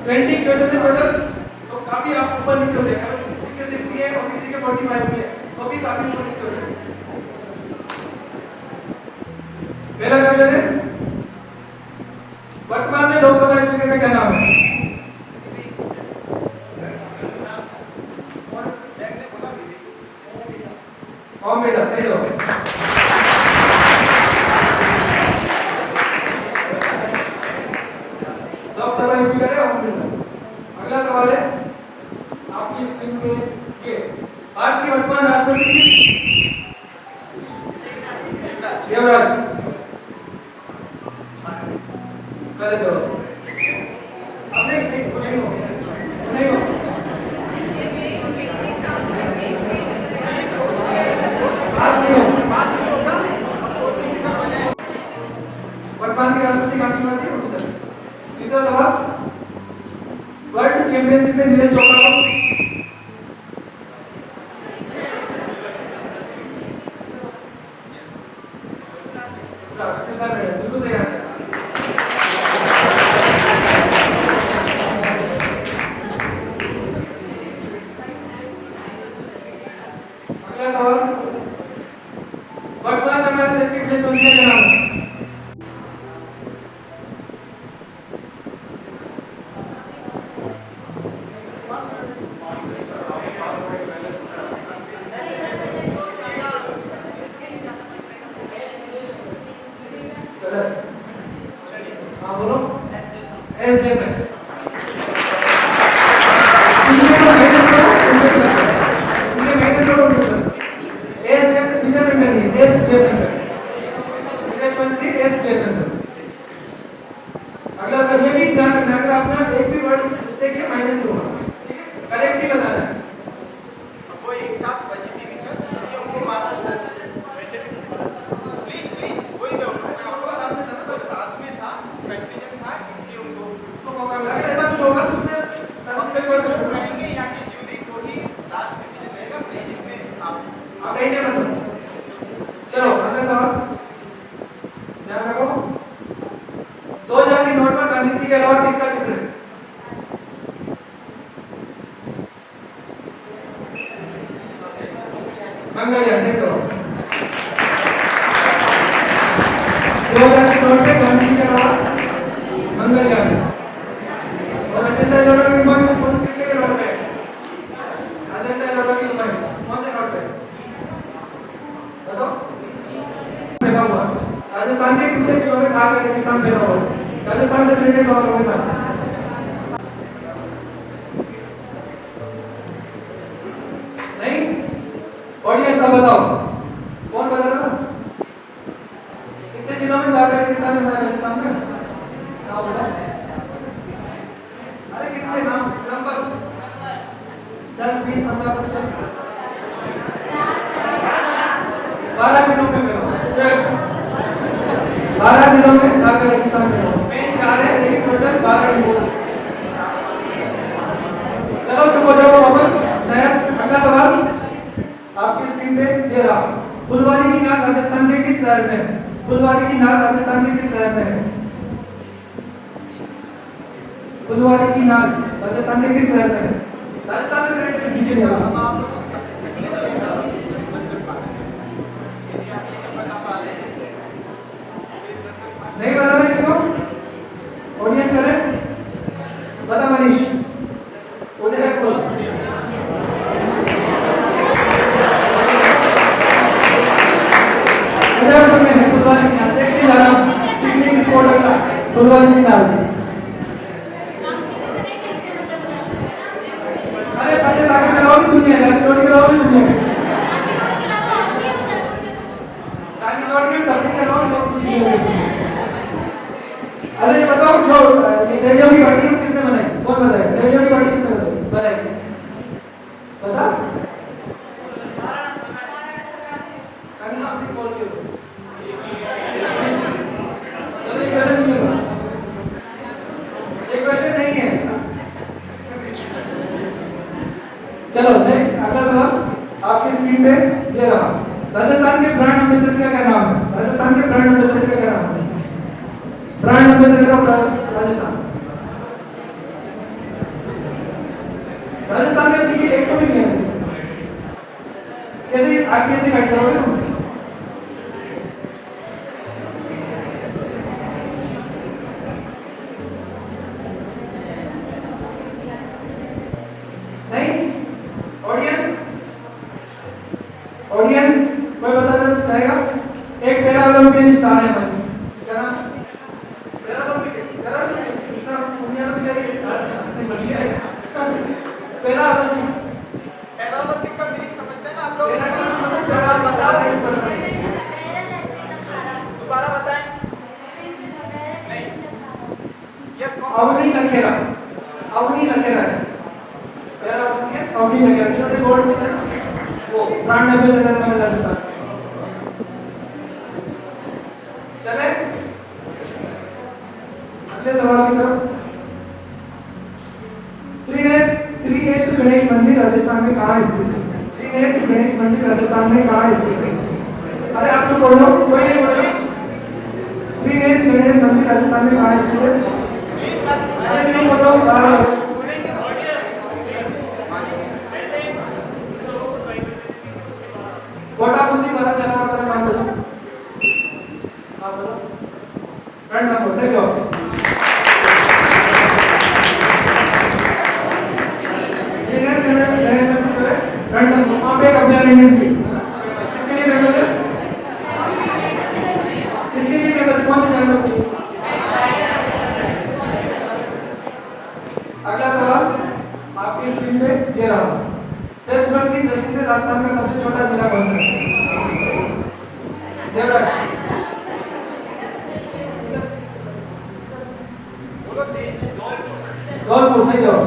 20 क्वेश्चन है टोटल, तो काफी आप ऊपर नीचे हो जाएगा। जिसके 60 है और किसी के 45 भी है, तो भी काफी ऊपर नीचे हो जाएगा। पहला क्वेश्चन है, वर्तमान में लोकसभा स्पीकर का क्या नाम है? ओम बिरला, सही जवाब। लोकसभा स्पीकर है ओम बिरला। अगला सवाल है आपकी स्क्रीन पे, ये भारत के वर्तमान राष्ट्रपति देवराज। गलत जवाब। अब नहीं हो। वर्तमान के राष्ट्रपति काफी मस्त है सर। तीसरा सवाल, वर्ल्ड चैंपियनशिप में नीरज चोपड़ा को बिल्कुल सही आंसर। अगला सवाल, वर्तमान में हमारे देश के विदेश मंत्री का नाम है? हाँ बोलो। एस जयशंकर। विदेश मंत्री एस जयशंकर। अगला ये भी ध्यान रखना, अगर अपना एक भी वर्ड मिस्टेक है माइनस होगा, ठीक है? करेक्ट ही बताना है। कोई एक साथ बची थी ये उनको मार प्लीज कोई भी वो साथ में था, कंफ्यूजन था, इसलिए उनको तो मौका मिला। अगर ऐसा कुछ होगा तो जो कहेंगे या कि ज्यूरी को ही लास्ट डिसीजन रहेगा। प्लीज इसमें आप टेंशन मत लो। चलो अगला सवाल ध्यान रखो। 2000 के नोट पर गांधी जी के अलावा किसका चित्र है? मंगलयान, सही जवाब। 2000 के नोट पे गांधी जी के अलावा मंगलयान। और अजेंडा लोगों के बाद कौन कितने के नोट पे? अजेंडा लोगों की सुनाई कौन से नोट पे? बताओ। फेंका हुआ राजस्थान के कितने जिलों में खास रेगिस्तान फेंका हुआ? राजस्थान से रिलेटेड सवाल होंगे सर। नहीं ऑडियंस आप बताओ, कौन बता रहा? कितने जिलों में खास रेगिस्तान है राजस्थान में? हाँ बोला। अरे कितने नाम नंबर 10 20 15 25 12 जिलों में फेंका। 12 जिलों में खास रेगिस्तान में मेन 4 है, लेकिन टोटल 12 जिलों। चलो चुप हो जाओ वापस। अगला सवाल आपकी स्क्रीन पे दे रहा हूं। फुलवारी की नाक राजस्थान के किस शहर में है? फुलवारी की नाक राजस्थान के किस शहर में है? फुलवारी की नाक राजस्थान के किस शहर में है? राजस्थान से रिलेटेड चीजें नहीं बता रहे इसको? ऑडियंस करे बता मनीष उधर है बोल। उधर में फुलवारी की नाक देखने जा रहा हूं, पिकनिक स्पॉट का फुलवारी की नाक। दुनिया है, गाड़ी लौट के लाओ भी दुनिया है। गाड़ी लौट के तब तक लाओ लोग खुश नहीं होंगे। अरे ये बताओ जो सहयोग की पार्टी किसने बनाई, कौन बताएगा? सहयोग की पार्टी किसने बनाई? बता। संग्राम सिंह बोल के चलो एक क्वेश्चन नहीं होगा, एक क्वेश्चन नहीं है। चलो अगला सवाल आपकी स्क्रीन पे ये रहा। राजस्थान के ब्रांड एम्बेसडर का क्या नाम है? राजस्थान के ब्रांड एम्बेसडर का क्या नाम है? Brand ambassador of Rajasthan. Rajasthan में जी एक तो भी नहीं है। कैसे आप कैसे गाइड करोगे तुम? नहीं? ऑडियंस कोई बताना चाहेगा? एक पैरा ओलंपियन स्टार है भाई, क्या नाम? पैरा ओलंपिक कृष्णा पुनिया तो बेचारी हंसने बच गया है। पैरा ओलंपिक का मीनिंग समझते हैं ना आप लोग? आप बता रहे हैं, दोबारा बताएं। नहीं, यस अवनी लखेरा है। पैरा ओलंपिक अवनी लखेरा जिन्होंने गोल्ड जीता ना, वो ब्रांड एम्बेसडर है राजस्थान। चले अगले सवाल की तरफ। त्रिनेत्र गणेश मंदिर राजस्थान में कहाँ स्थित है? त्रिनेत्र गणेश मंदिर राजस्थान में कहाँ स्थित है? अरे आप तो बोलो, कोई नहीं बोलो। त्रिनेत्र गणेश मंदिर राजस्थान में कहाँ स्थित है? अरे नहीं बताओ। कोटा बुद्धि महाराज चला वाला शाम चलो। आप बताओ। फ्रेंड नंबर से जाओ। वहाँ पे एक अभ्यारण्य थी, किसके लिए फेमस है? किसके लिए फेमस है? कौन से जानवर की? अगला सवाल आपकी स्क्रीन पे ये रहा। सेक्सुअल की दृष्टि से राजस्थान का सबसे छोटा जिला कौन सा है? देवराज। धौलपुर सही जवाब।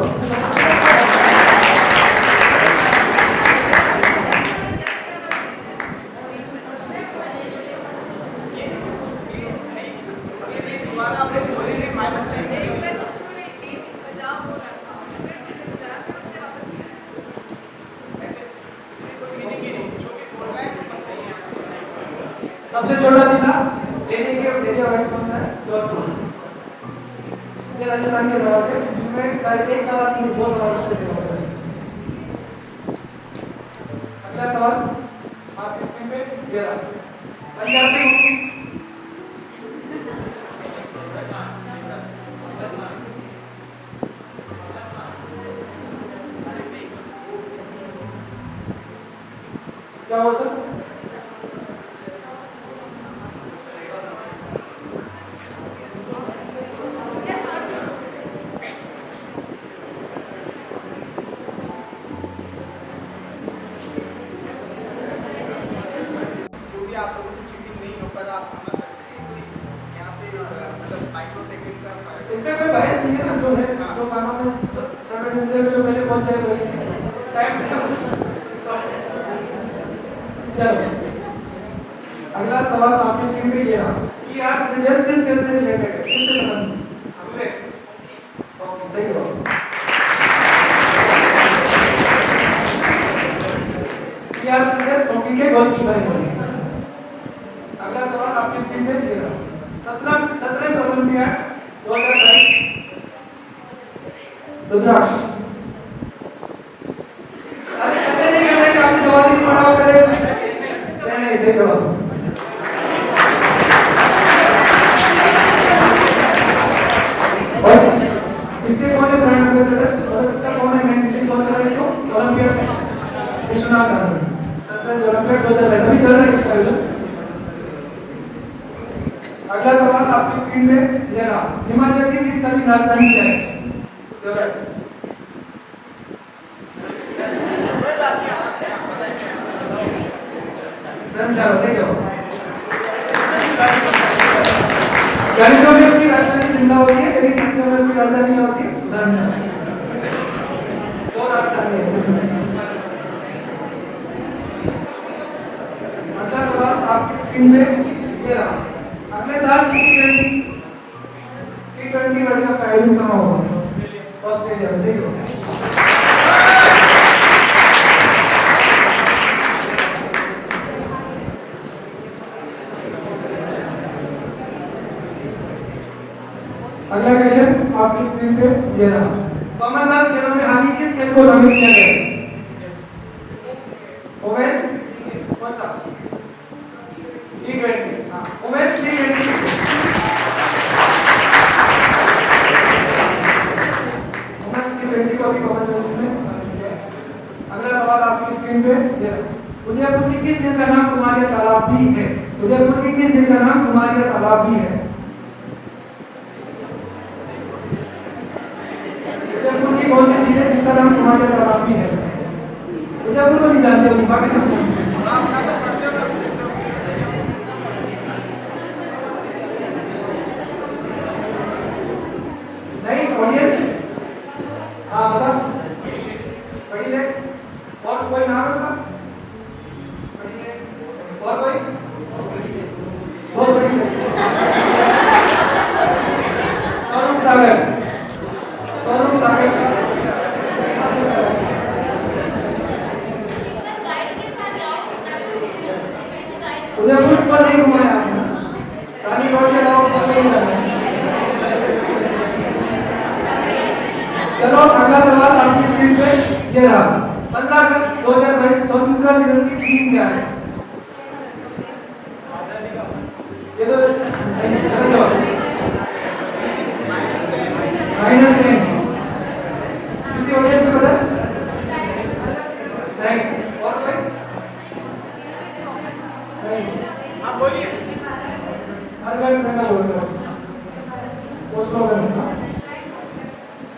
सबसे छोटा जिला एरिया वाइज कौन सा है? धौलपुर। ये राजस्थान के सवाल थे, जिसमें शायद एक सवाल नहीं दो सवाल थे। अगला सवाल आप स्क्रीन पे ये रहा। पंजाब में क्या हुआ सर? आप लोगों से चीटिंग नहीं हो पर आप समझ सकते हैं कि यहाँ पे मतलब माइक्रोसेकंड का फर्क है। इसमें कोई बहस नहीं है ना, जो है जो कानून में जो पहले पहुंचे वही टाइम। चलो अगला सवाल आपकी स्क्रीन पे ये रहा कि आप रिजल्ट किस खेल से रिलेटेड है? किससे संबंधित? ओके सही जवाब। कि आप सीरियस हॉकी के गोलकीपर हैं। अगला सवाल आपकी स्क्रीन पे ये रहा। 17 ओलंपियाड 2022 रुद्राक्ष। अरे ऐसे नहीं करना कि आपके सवाल ही पढ़ा हो पहले। नहीं सही जवाब। और इसके कौन है ब्रांड एम्बेसडर? मतलब इसका कौन है मेन कौन कर रहा है इसको? ओलंपियाड विश्वनाथ आनंद। 17 ओलंपियाड 2022 अभी चल रहा है इसका आयोजन। अगला सवाल आपकी स्क्रीन पे ये रहा। हिमाचल की शीतकालीन राजधानी क्या है? धर्मशाला सही जवाब। कैलिफोर्निया की राजधानी शिमला होती है, लेकिन सत्याग्रह की राजधानी क्या होती है? धर्मशाला। दो राजधानी है। अगला सवाल आपकी स्क्रीन पे ये रहा। अगले साल T20 वर्ल्ड कप का आयोजन कहाँ होगा? ऑस्ट्रेलिया में सही होगा। अगला क्वेश्चन आपकी स्क्रीन पे ये रहा। कॉमनवेल्थ खेलों में हाल ही किस खेल को शामिल किया गया है? वुमेन्स कौन सा? T20। हाँ, वुमेन्स T20। वुमेन्स T20 को भी कॉमनवेल्थ में शामिल किया है। अगला सवाल आपकी स्क्रीन पे ये रहा। उदयपुर की किस झील का नाम कुमारिया तालाब भी है? उदयपुर की किस झील का नाम कुमारिया तालाब भी है? उदयपुर की कौन सी झील है जिसका नाम कुमारिया तालाब भी है? उदयपुर को नहीं जानते हो, बाकी सब नहीं। ऑडियंस हाँ बता पढ़ी ले। और कोई नाम है उसका? और कोई बहुत बड़ी स्वरूप सागर। स्वरूप सागर उदयपुर पर नहीं घुमाया आपने। रानीगढ़ के अलावा सब नहीं जाना। चलो अगला सवाल आपकी स्क्रीन पे ये रहा। 15 अगस्त 2022 स्वतंत्रता दिवस की थीम क्या है? ये तो माइनस में किसी ऑडियंस को पता नहीं? और कोई नहीं? आप बोलिए। हर बार मैं बोल रहा हूँ वो स्लोगन है।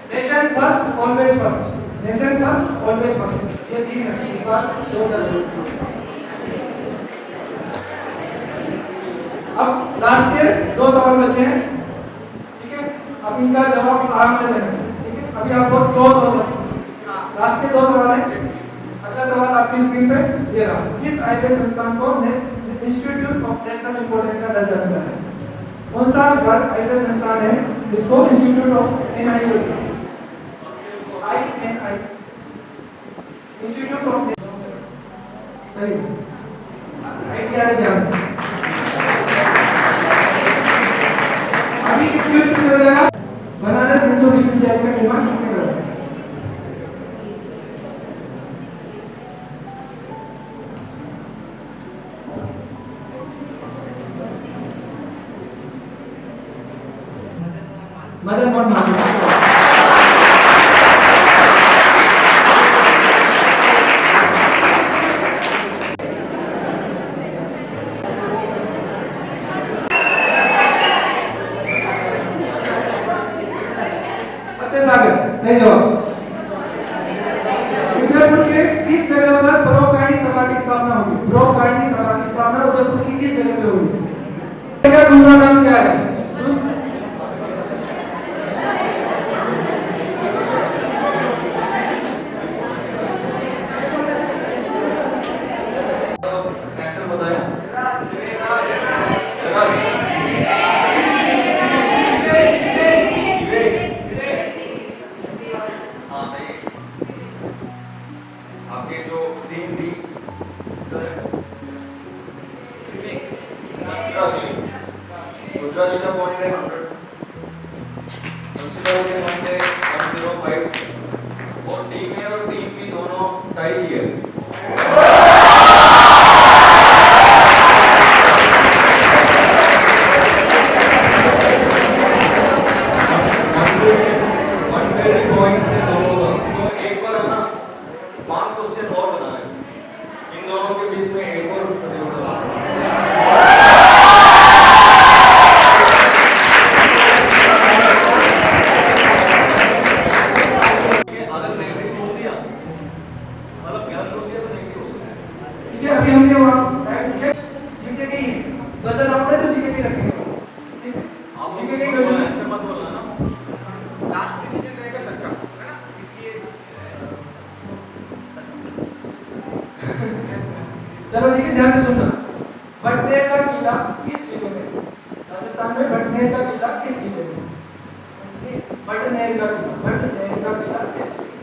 Nation first always first. Nation first always first ये थीम है इस बार 2022। अब लास्ट के 2 सवाल बचे हैं, ठीक है? अब इनका जवाब आराम से देना, ठीक है? अभी आप बहुत क्लोज हो सकते हैं। लास्ट के 2 सवाल हैं। अगला सवाल आपकी स्क्रीन पे ये रहा। किस आईपीएस संस्थान को इंस्टीट्यूट ऑफ नेशनल इंपोर्टेंस का दर्जा मिला है? कौन सा आईपीएस संस्थान है जिसको institute of INI institute of सही आईटीआर जान अभी क्यों करेगा? बनारस हिंदू विश्वविद्यालय का निर्माण किसने करा? मदन मोहन मालवीय। सागर सही जवाब। उदयपुर के किस जगह पर ब्रॉडकार्डी सभा की स्थापना होगी? ब्रॉडकार्डी सभा की स्थापना उदयपुर की किस जगह पे होगी? इसका दूसरा नाम क्या है? आंसर बताया। आपके जो टीम भी रुद्राक्ष का पॉइंट है 100, कंसीडर के पॉइंट है 105 और टीम ए और टीम बी दोनों टाई किए। पॉइंट्स है दोनों का, तो एक बार है ना 5 क्वेश्चन और बनाना है इन दोनों के बीच में, एक और प्रतियोगिता। ये अगर नेगेटिव बोल दिया मतलब गलत बोल दिया तो नेगेटिव हो गया। ठीक है, अभी हमने वहां चलो ठीक है, ध्यान से सुनना। भटनेर का किला किस जिले में? राजस्थान में भटनेर का किला किस जिले में? भटनेर का किला किस जिले में?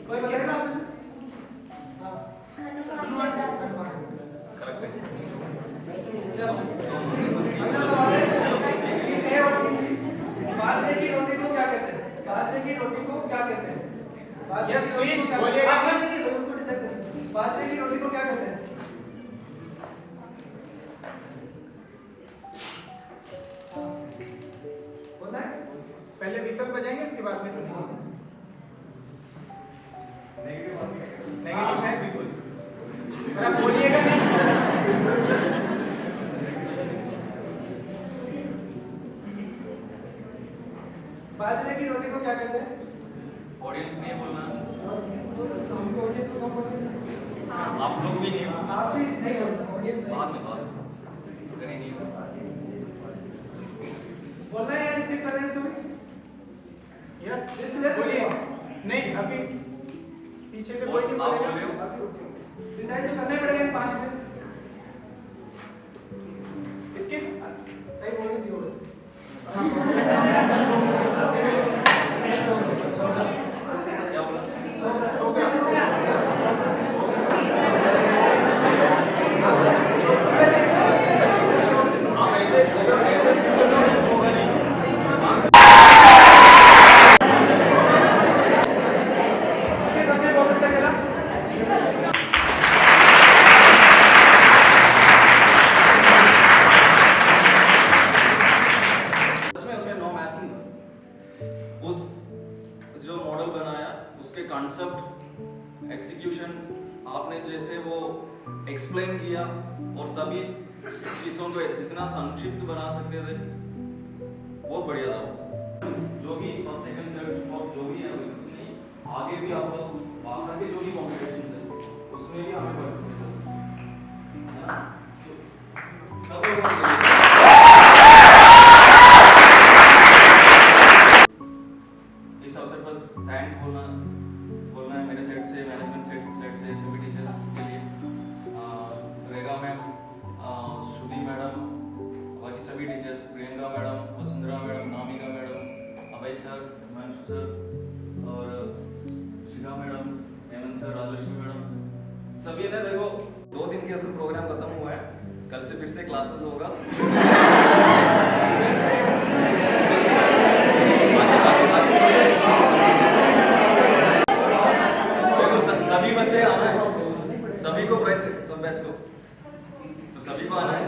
कोई बताएगा आपसे? हनुमान करेक्ट है। चलो अगला सवाल है ए और टी। बाजरे की रोटी को क्या कहते हैं? बाजरे की रोटी को क्या कहते हैं? बाजरे की रोटी को बोलिएगा नहीं, बिल्कुल डिसाइड करें। बाजरे की रोटी को क्या कहते हैं? बोलना है? पहले विसल बजाएंगे, उसके बाद में नेगेटिव है बिल्कुल। आप बोलिएगा नहीं। बाजरे की रोटी को क्या कहते हैं? ऑडियंस नहीं बोलना, हमको ऑडियंस को कम बोलते हैं। आप लोग भी नहीं, आप भी नहीं बोलना, ऑडियंस बाद में बात करें नहीं। बोलना है या स्किप करना है इसको भी? यस लिस्ट ले सकते हो? नहीं, अभी पीछे से कोई नहीं आप बोल बोलेगा। रहे हो? डिसाइड तो करना ही पड़ेगा इन 5 में। इसके सही बोल रही थी वो। क्या बोला? आप ऐसे skip करना कुछ होगा नहीं। सबने बहुत अच्छा खेला। उसमें नो मैचिंग, उस जो मॉडल बनाया उसके कॉन्सेप्ट एग्जीक्यूशन आपने जैसे वो एक्सप्लेन किया और सभी चीज़ों को जितना संक्षिप्त बना सकते थे बहुत बढ़िया था। जो भी फर्स्ट सेकंड थर्ड फोर्थ जो भी है वैसे कुछ नहीं, आगे भी आप लोग बाहर के जो भी कॉम्पिटिशन है उसमें भी हमें पार्टिसिपेट करना है ना। सब लोग इस अवसर पर थैंक्स बोलना है मेरे साइड से, मैनेजमेंट साइड से सभी टीचर्स के लिए, रेगा मैम, श्रुति मैडम, बाकी सभी teachers, Priyanka madam, Vasundhara madam, Namika madam, Abhay sir, Himanshu sir और Shikha madam, Hemant sir, Rajalakshmi madam, सभी ने देखो 2 दिन के अंदर प्रोग्राम खत्म हुआ है, कल से फिर से क्लासेस होगा। सभी बच्चे आना है, सभी को प्राइस, सब बैच को, तो सभी को आना है।